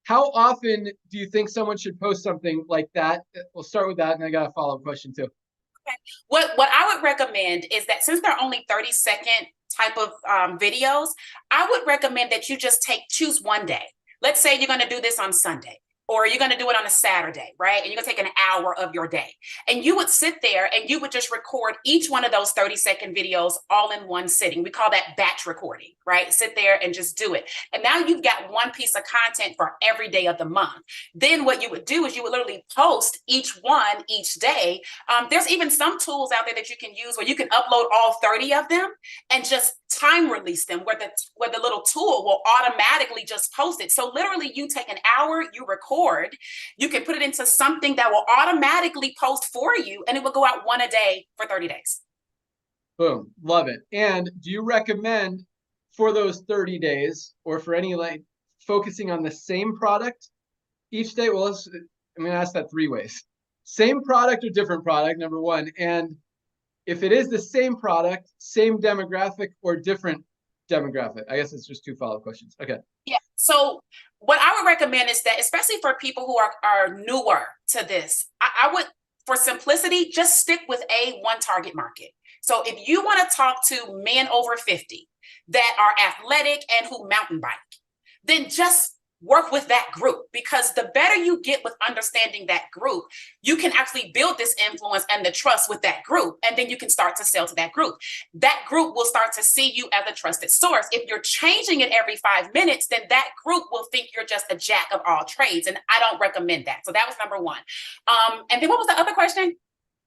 Speaker 1: How often do you think someone should post something like that? We'll start with that, and I got a follow-up question too.
Speaker 8: Okay. What I would recommend is that since they're only 30-second type of videos, I would recommend that you just choose one day. Let's say you're going to do this on Sunday. or you're going to do it on a Saturday, right? And you're going to take an hour of your day. And you would sit there and you would just record each one of those 30-second videos all in one sitting. We call that batch recording, right? Sit there and just do it. And now you've got one piece of content for every day of the month. Then what you would do is you would literally post each one each day. There's even some tools out there that you can use where you can upload all 30 of them and just time release them, where the little tool will automatically just post it. So literally you take an hour, you record, you can put it into something that will automatically post for you, and it will go out one a day for 30 days.
Speaker 1: Boom. Love it. And do you recommend for those 30 days or for any like focusing on the same product each day? Well, I'm going to ask that 3 ways. Same product or different product, number one. And if it is the same product, same demographic or different demographic? I guess it's just 2 follow-up questions. Okay.
Speaker 8: Yeah. So what I would recommend is that, especially for people who are newer to this, I would, for simplicity, just stick with one target market. So if you want to talk to men over 50 that are athletic and who mountain bike, then just work with that group, because the better you get with understanding that group, you can actually build this influence and the trust with that group. And then you can start to sell to that group. That group will start to see you as a trusted source. If you're changing it every 5 minutes, then that group will think you're just a jack of all trades. And I don't recommend that. So that was number one. And then what was the other question?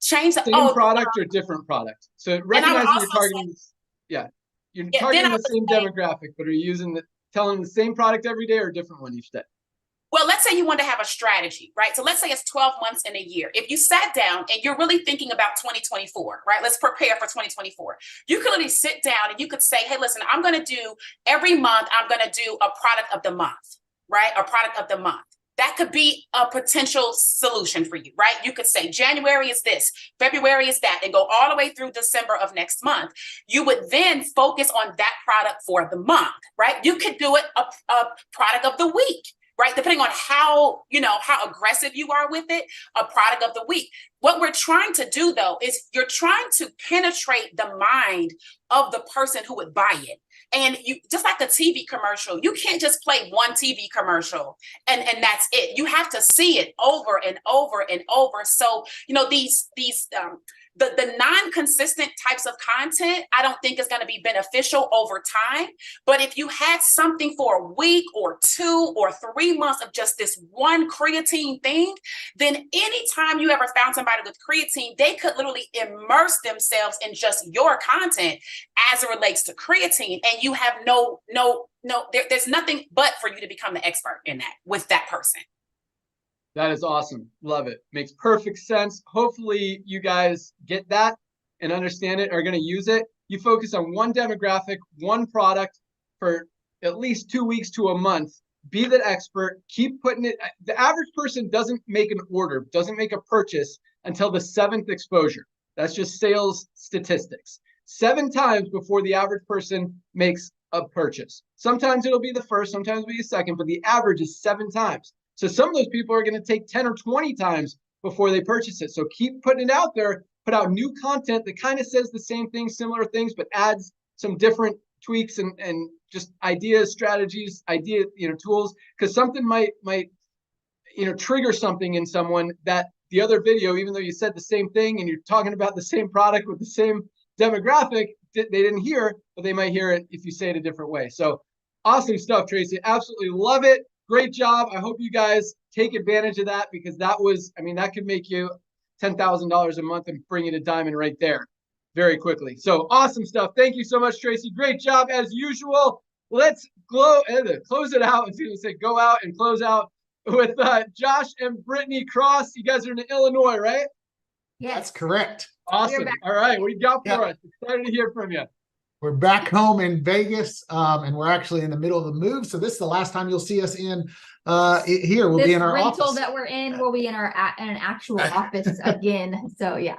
Speaker 8: Change the
Speaker 1: same product or different product. So recognizing you're targeting, you're targeting the same demographic, but are you telling them the same product every day or a different one each day?
Speaker 8: Well, let's say you want to have a strategy, right? So let's say it's 12 months in a year. If you sat down and you're really thinking about 2024, right? Let's prepare for 2024. You could literally sit down and you could say, hey, listen, I'm going to do every month, I'm going to do a product of the month, right? A product of the month. That could be a potential solution for you, right? You could say January is this, February is that, and go all the way through December of next month. You would then focus on that product for the month, right? You could do it a product of the week, right? Depending on how aggressive you are with it, a product of the week. What we're trying to do, though, is you're trying to penetrate the mind of the person who would buy it. And you, just like a TV commercial, you can't just play one TV commercial and that's it. You have to see it over and over and over. So, the non-consistent types of content, I don't think is going to be beneficial over time. But if you had something for a week or 2 or 3 months of just this one creatine thing, then anytime you ever found somebody with creatine, they could literally immerse themselves in just your content as it relates to creatine. And you have there's nothing but for you to become the expert in that with that person.
Speaker 1: That is awesome. Love it. Makes perfect sense. Hopefully you guys get that and understand it, are going to use it. You focus on one demographic, one product for at least 2 weeks to a month. Be the expert. Keep putting it. The average person doesn't make an order, doesn't make a purchase until the 7th exposure. That's just sales statistics. 7 times before the average person makes a purchase. Sometimes it'll be the first, sometimes it'll be the second, but the average is 7 times. So some of those people are going to take 10 or 20 times before they purchase it. So keep putting it out there, put out new content that kind of says the same thing, similar things, but adds some different tweaks and just ideas, strategies, tools, because something might trigger something in someone that the other video, even though you said the same thing and you're talking about the same product with the same demographic, they didn't hear, but they might hear it if you say it a different way. So awesome stuff, Tracy. Absolutely love it. Great job. I hope you guys take advantage of that, because that could make you $10,000 a month and bring you to diamond right there very quickly. So awesome stuff. Thank you so much, Tracy. Great job as usual. Let's close it out. Let's say go out and close out with Josh and Brittany Cross. You guys are in Illinois, right?
Speaker 3: Yes.
Speaker 4: That's correct.
Speaker 1: Awesome. All right. What do you got for us? Excited to hear from you.
Speaker 4: We're back home in Vegas, and we're actually in the middle of the move. So this is the last time you'll see us in here. We'll be in our
Speaker 3: rental
Speaker 4: office.
Speaker 3: That we're in, we'll be in an actual office again. So yeah.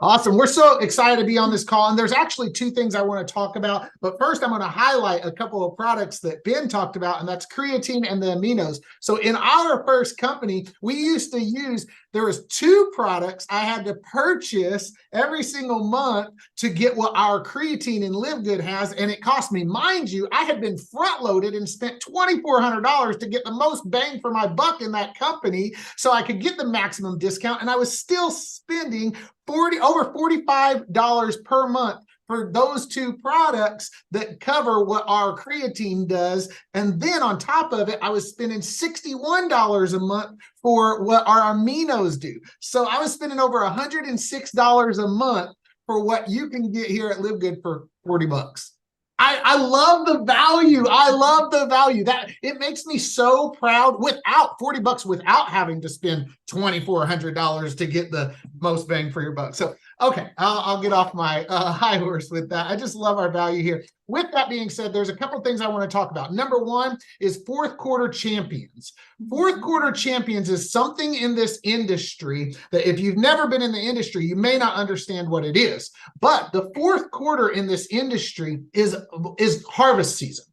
Speaker 4: Awesome. We're so excited to be on this call. And there's actually 2 things I want to talk about. But first, I'm going to highlight a couple of products that Ben talked about, and that's creatine and the aminos. So in our first company, we used to use, there was 2 products I had to purchase every single month to get what our creatine and LiveGood has. And it cost me, mind you, I had been front loaded and spent $2,400 to get the most most bang for my buck in that company so I could get the maximum discount. And I was still spending over $45 per month for those two products that cover what our creatine does. And then on top of it, I was spending $61 a month for what our aminos do. So I was spending over $106 a month for what you can get here at LiveGood for 40 bucks. I love the value. I love the value. That it makes me so proud without 40 bucks, without having to spend $2,400 to get the most bang for your buck. So, okay, I'll get off my high horse with that. I just love our value here. With that being said, there's a couple of things I want to talk about. Number one is fourth quarter champions. Fourth quarter champions is something in this industry that if you've never been in the industry, you may not understand what it is. But the fourth quarter in this industry is harvest season.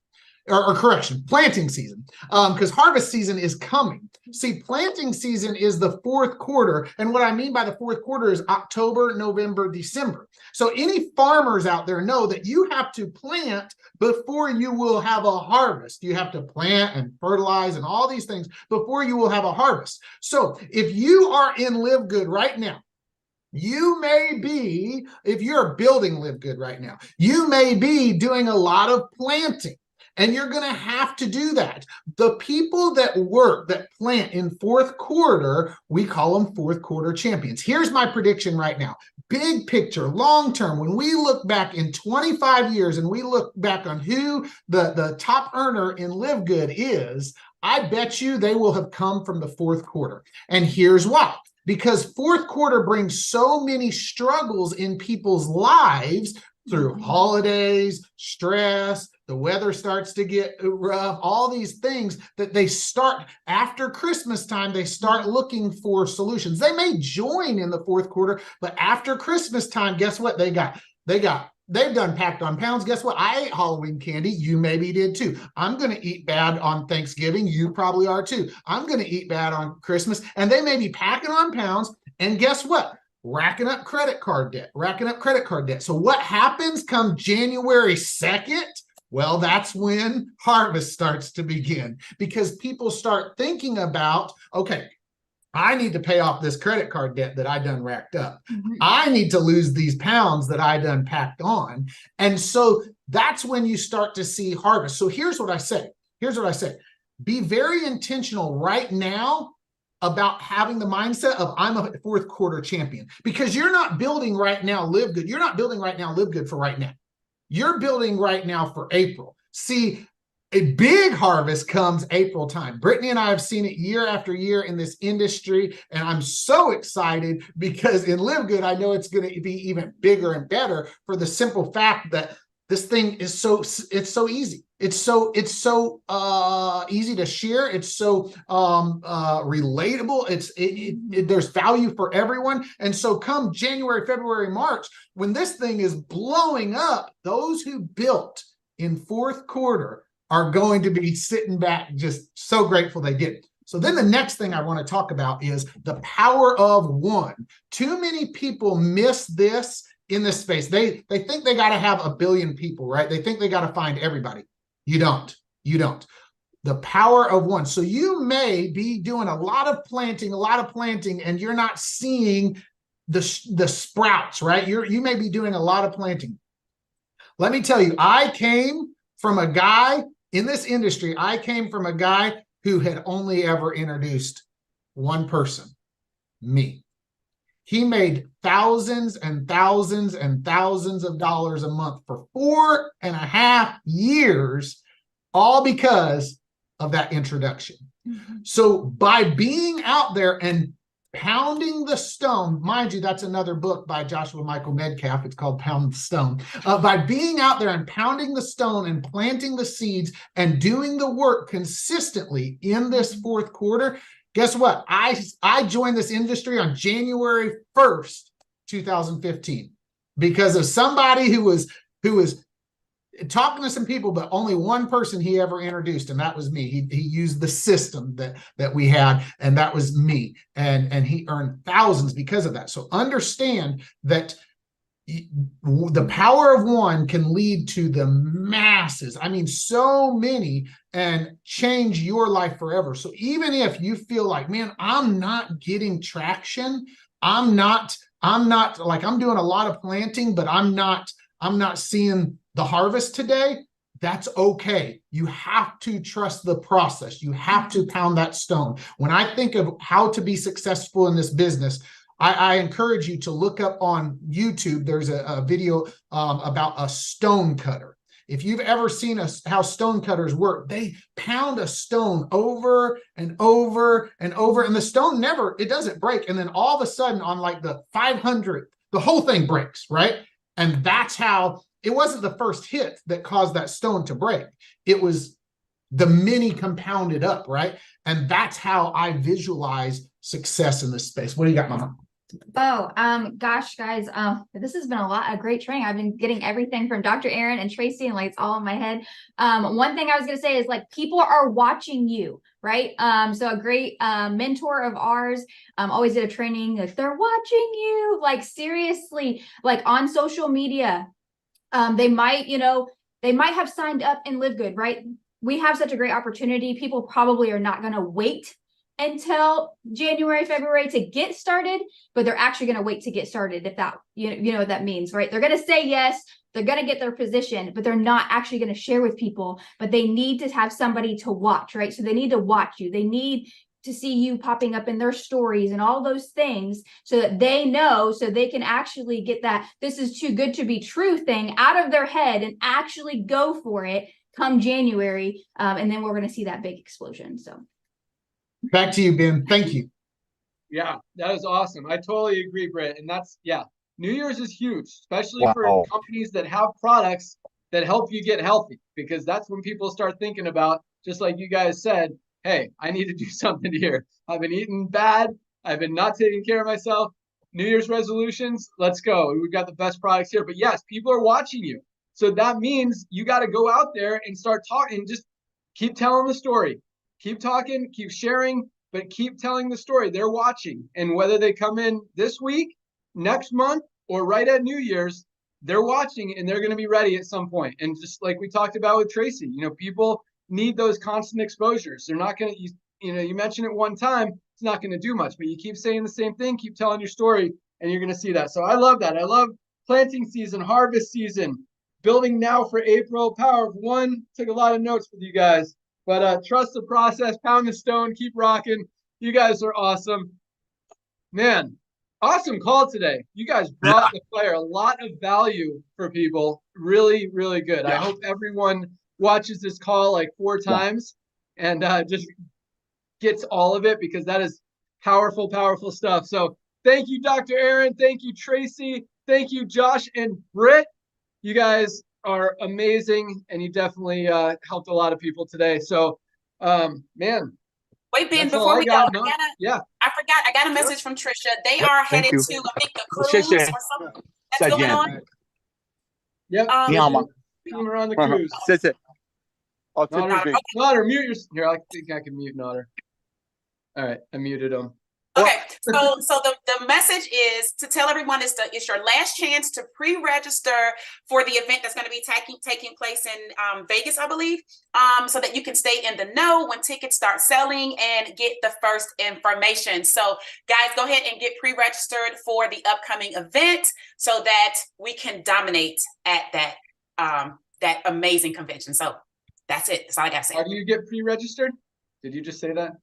Speaker 4: Or correction, planting season, because harvest season is coming. See, planting season is the fourth quarter. And what I mean by the fourth quarter is October, November, December. So any farmers out there know that you have to plant before you will have a harvest. You have to plant and fertilize and all these things before you will have a harvest. So if you are in LiveGood right now, you may be, if you're building LiveGood right now, you may be doing a lot of planting. And you're going to have to do that. The people that plant in fourth quarter, we call them fourth quarter champions. Here's my prediction right now. Big picture, long term, when we look back in 25 years and we look back on who the top earner in LiveGood is, I bet you they will have come from the fourth quarter. And here's why. Because fourth quarter brings so many struggles in people's lives through holidays, stress, the weather starts to get rough, all these things that they start after Christmas time, they start looking for solutions. They may join in the fourth quarter, but after Christmas time, guess what they've done packed on pounds. Guess what? I ate Halloween candy. You maybe did too. I'm going to eat bad on Thanksgiving. You probably are too. I'm going to eat bad on Christmas. And they may be packing on pounds. And guess what? Racking up credit card debt. So what happens come January 2nd? Well, that's when harvest starts to begin, because people start thinking about, okay, I need to pay off this credit card debt that I done racked up. I need to lose these pounds that I done packed on. And so that's when you start to see harvest. So here's what I say. Be very intentional right now about having the mindset of I'm a fourth quarter champion, because you're not building right now LiveGood. You're not building right now LiveGood for right now. You're building right now for April. See, a big harvest comes April time. Brittany and I have seen it year after year in this industry, and I'm so excited because in LiveGood, I know it's going to be even bigger and better for the simple fact that this thing is so easy. It's so easy to share. It's so relatable. There's value for everyone. And so come January, February, March, when this thing is blowing up, those who built in fourth quarter are going to be sitting back just so grateful they did. So then the next thing I want to talk about is the power of one. Too many people miss this in this space. They think they got to have 1 billion people, right? They think they got to find everybody. You don't. The power of one. So you may be doing a lot of planting, and you're not seeing the sprouts, right? You may be doing a lot of planting. Let me tell you, I came from a guy in this industry. I came from a guy who had only ever introduced one person, me. He made thousands and thousands and thousands of dollars a month for 4.5 years, all because of that introduction. So by being out there and pounding the stone, mind you, that's another book by Joshua Michael Medcalf. It's called Pound the Stone. By being out there and pounding the stone and planting the seeds and doing the work consistently in this fourth quarter, guess what? I joined this industry on January 1st, 2015, because of somebody who was talking to some people, but only one person he ever introduced, and that was me. He used the system that we had, and that was me. And he earned thousands because of that. So understand that the power of one can lead to the masses. I mean, so many, and change your life forever. So even if you feel like, man, I'm not getting traction, I'm not like, I'm doing a lot of planting, but I'm not seeing the harvest today. That's okay. You have to trust the process. You have to pound that stone. When I think of how to be successful in this business, I encourage you to look up on YouTube. There's a video about a stone cutter. If you've ever seen how stone cutters work, they pound a stone over and over and over, and the stone it doesn't break. And then all of a sudden on like the 500th, the whole thing breaks, right? And that's how, it wasn't the first hit that caused that stone to break. It was the many compounded up, right? And that's how I visualize success in this space. What do you got, Mama?
Speaker 3: Gosh, guys, this has been a great training. I've been getting everything from Dr. Aaron and Tracy, and like it's all in my head. One thing I was gonna say is like people are watching you, right? So a great mentor of ours always did a training, like they're watching you, like seriously, like on social media. They might have signed up in LiveGood, right? We have such a great opportunity. People probably are not gonna wait until January, February to get started, but they're actually going to wait to get started. If that, you know what that means, right? They're going to say yes, they're going to get their position, but they're not actually going to share with people, but they need to have somebody to watch, right? So they need to watch you. They need to see you popping up in their stories and all those things so that they know, so they can actually get that this is too good to be true thing out of their head and actually go for it come January. And then we're going to see that big explosion. So.
Speaker 4: Back to you, Ben. Thank you.
Speaker 1: Yeah, that is awesome. I totally agree, Britt. And that's, New Year's is huge, especially for companies that have products that help you get healthy, because that's when people start thinking about, just like you guys said, hey, I need to do something here. I've been eating bad. I've been not taking care of myself. New Year's resolutions, let's go. We've got the best products here. But yes, people are watching you. So that means you got to go out there and start talking, just keep telling the story. Keep talking, keep sharing, but keep telling the story. They're watching. And whether they come in this week, next month, or right at New Year's, they're watching and they're going to be ready at some point. And just like we talked about with Tracy, people need those constant exposures. They're not going to, you mention it one time, it's not going to do much, but you keep saying the same thing, keep telling your story, and you're going to see that. So I love that. I love planting season, harvest season, building now for April, power of one. Took a lot of notes with you guys. But trust the process, pound the stone, keep rocking. You guys are awesome. Man, awesome call today. You guys brought the fire, a lot of value for people. Really, really good. I hope everyone watches this call like 4 times and just gets all of it, because that is powerful, powerful stuff. So thank you, Dr. Aaron. Thank you, Tracy. Thank you, Josh and Britt. You guys are amazing, and you definitely helped a lot of people today. So, man.
Speaker 8: Wait, Ben, before we go, I forgot. I got a message from Trisha. They are headed to, I think, the cruise or something that's going on.
Speaker 1: Yep. We're on the cruise. Nodder, mute your. Here, I think I can mute Nodder. All right, I muted him.
Speaker 8: Okay, so the message is to tell everyone it's your last chance to pre-register for the event that's going to be taking place in Vegas, I believe, so that you can stay in the know when tickets start selling and get the first information. So guys, go ahead and get pre-registered for the upcoming event so that we can dominate at that amazing convention. So that's it. That's all I got to say.
Speaker 1: How do you get pre-registered? Did you just say that?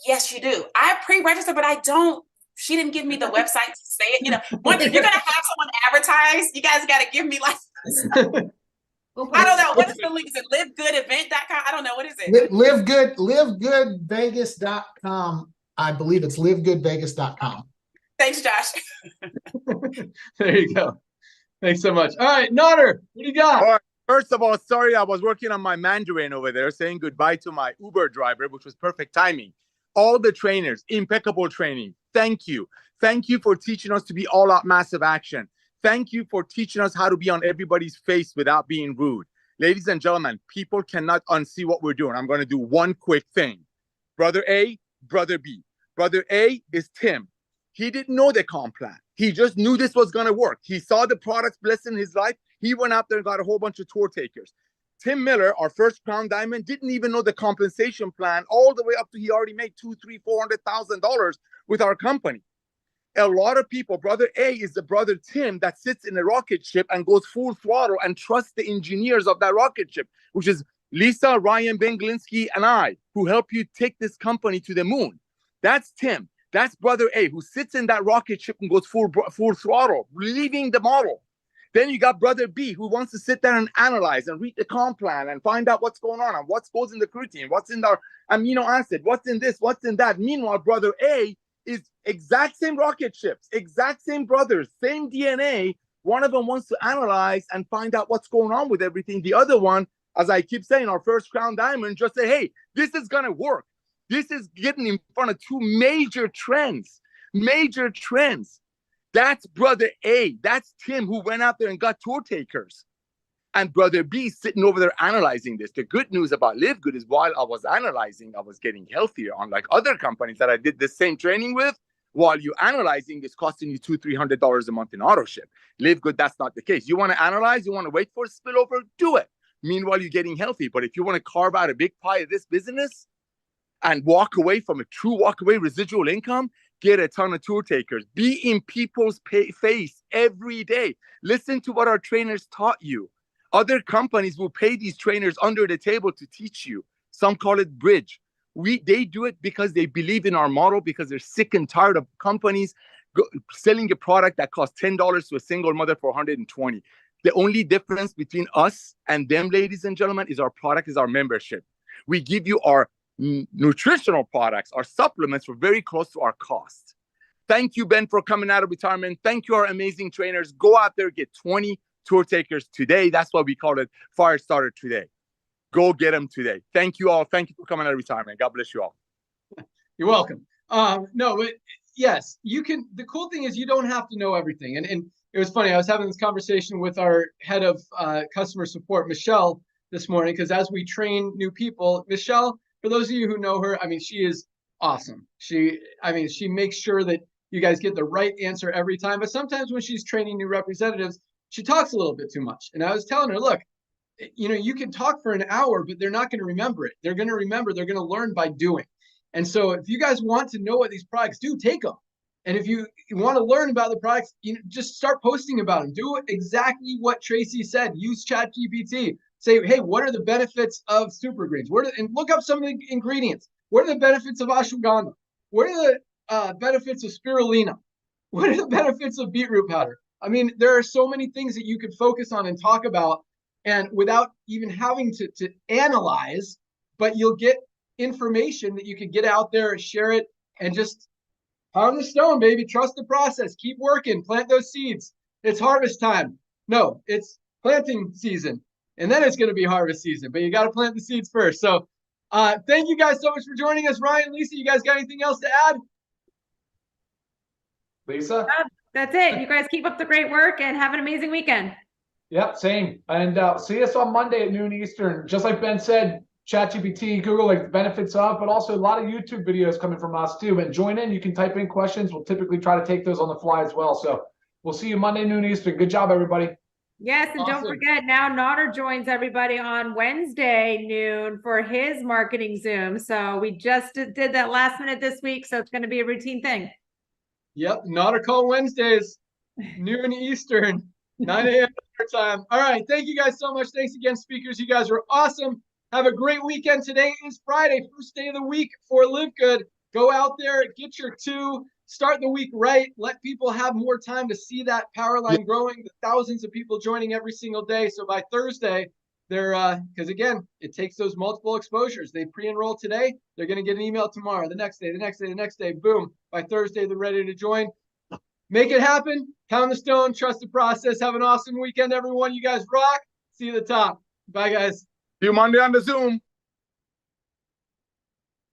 Speaker 8: Yes, you do. I pre-registered, but I don't. She didn't give me the website to say it. If you're gonna have someone advertise, you guys got to give me like. I don't know. What is the link? Is it LiveGoodEvent.com? I don't know. What is it?
Speaker 4: LiveGoodVegas.com. I believe it's LiveGoodVegas.com.
Speaker 8: Thanks, Josh.
Speaker 1: There you go. Thanks so much. All right, Nodder, what do you got?
Speaker 5: All right. First of all, sorry, I was working on my Mandarin over there, saying goodbye to my Uber driver, which was perfect timing. All the trainers, impeccable training. Thank you. Thank you for teaching us to be all out massive action. Thank you for teaching us how to be on everybody's face without being rude. Ladies and gentlemen, people cannot unsee what we're doing. I'm going to do one quick thing. Brother A, brother B. Brother A is Tim. He didn't know the comp plan. He just knew this was going to work. He saw the products blessing his life. He went out there and got a whole bunch of tour takers. Tim Miller, our first Crown Diamond, didn't even know the compensation plan all the way up to he already made $200,000, $300,000, $400,000 with our company. A lot of people, brother A is the brother Tim that sits in a rocket ship and goes full throttle and trusts the engineers of that rocket ship, which is Lisa, Ryan, Ben Glinsky, and I, who help you take this company to the moon. That's Tim. That's brother A, who sits in that rocket ship and goes full throttle, leaving the model. Then you got brother B, who wants to sit there and analyze and read the comp plan and find out what's going on and what goes in the creatine, what's in our amino acid, what's in this, what's in that. Meanwhile, brother A is exact same rocket ships, exact same brothers, same DNA. One of them wants to analyze and find out what's going on with everything. The other one, as I keep saying, our first Crown Diamond, just say, hey, this is going to work. This is getting in front of two major trends. That's brother A. That's Tim, who went out there and got tour takers. And brother B sitting over there analyzing this. The good news about LiveGood is while I was analyzing, I was getting healthier. Unlike other companies that I did the same training with, while you analyzing, it's costing you $200, $300 a month in auto ship. LiveGood, that's not the case. You want to analyze, you want to wait for a spillover, do it. Meanwhile, you're getting healthy. But if you want to carve out a big pie of this business and walk away from a true walk-away residual income, get a ton of tour takers. Be in people's face every day. Listen to what our trainers taught you. Other companies will pay these trainers under the table to teach you. Some call it bridge. They do it because they believe in our model, because they're sick and tired of companies selling a product that costs $10 to a single mother for $120. The only difference between us and them, ladies and gentlemen, is our product is our membership. We give you our nutritional products, our supplements, for very close to our cost. Thank you, Ben, for coming out of retirement. Thank you, our amazing trainers. Go out there, get 20 tour takers today. That's why we call it Firestarter today. Go get them today. Thank you all. Thank you for coming out of retirement. God bless you all.
Speaker 1: You're welcome. No, but yes, you can. The cool thing is you don't have to know everything. And it was funny. I was having this conversation with our head of customer support, Michelle, this morning, because as we train new people, Michelle, for those of you who know her, I mean, she is awesome. She makes sure that you guys get the right answer every time. But sometimes when she's training new representatives, she talks a little bit too much. And I was telling her, look, you can talk for an hour, but they're not going to remember it. They're going to learn by doing. And so if you guys want to know what these products do, take them. And if you want to learn about the products, just start posting about them. Do exactly what Tracy said. Use ChatGPT. Say, hey, what are the benefits of super greens? And look up some of the ingredients. What are the benefits of ashwagandha? What are the benefits of spirulina? What are the benefits of beetroot powder? I mean, there are so many things that you could focus on and talk about, and without even having to analyze, but you'll get information that you could get out there, share it, and just pound the stone, baby. Trust the process. Keep working. Plant those seeds. It's harvest time. No, it's planting season. And then it's going to be harvest season, but you got to plant the seeds first. So thank you guys so much for joining us. Ryan, Lisa, you guys got anything else to add?
Speaker 7: Lisa?
Speaker 6: That's it. You guys keep up the great work and have an amazing weekend.
Speaker 7: Yep, same. And see us on Monday at noon Eastern. Just like Ben said, ChatGPT, Google, like the benefits of, but also a lot of YouTube videos coming from us too. And join in. You can type in questions. We'll typically try to take those on the fly as well. So we'll see you Monday, noon Eastern. Good job, everybody.
Speaker 6: Yes, and
Speaker 1: Awesome.
Speaker 6: Don't forget, now Nodder joins everybody on Wednesday noon for his marketing Zoom. So we just did that last minute this week, so it's going to be a routine thing.
Speaker 1: Yep, Nodder Call Wednesdays, noon Eastern, 9 a.m. time. All right, thank you guys so much. Thanks again, speakers. You guys were awesome. Have a great weekend. Today is Friday, first day of the week for LiveGood. Go out there, get your 2. Start the week right. Let people have more time to see that power line growing. The thousands of people joining every single day. So by Thursday, they're because again, it takes those multiple exposures. They pre-enroll today. They're going to get an email tomorrow, the next day, the next day, the next day. Boom. By Thursday, they're ready to join. Make it happen. Pound the stone. Trust the process. Have an awesome weekend, everyone. You guys rock. See you at the top. Bye, guys.
Speaker 5: See you Monday on the Zoom.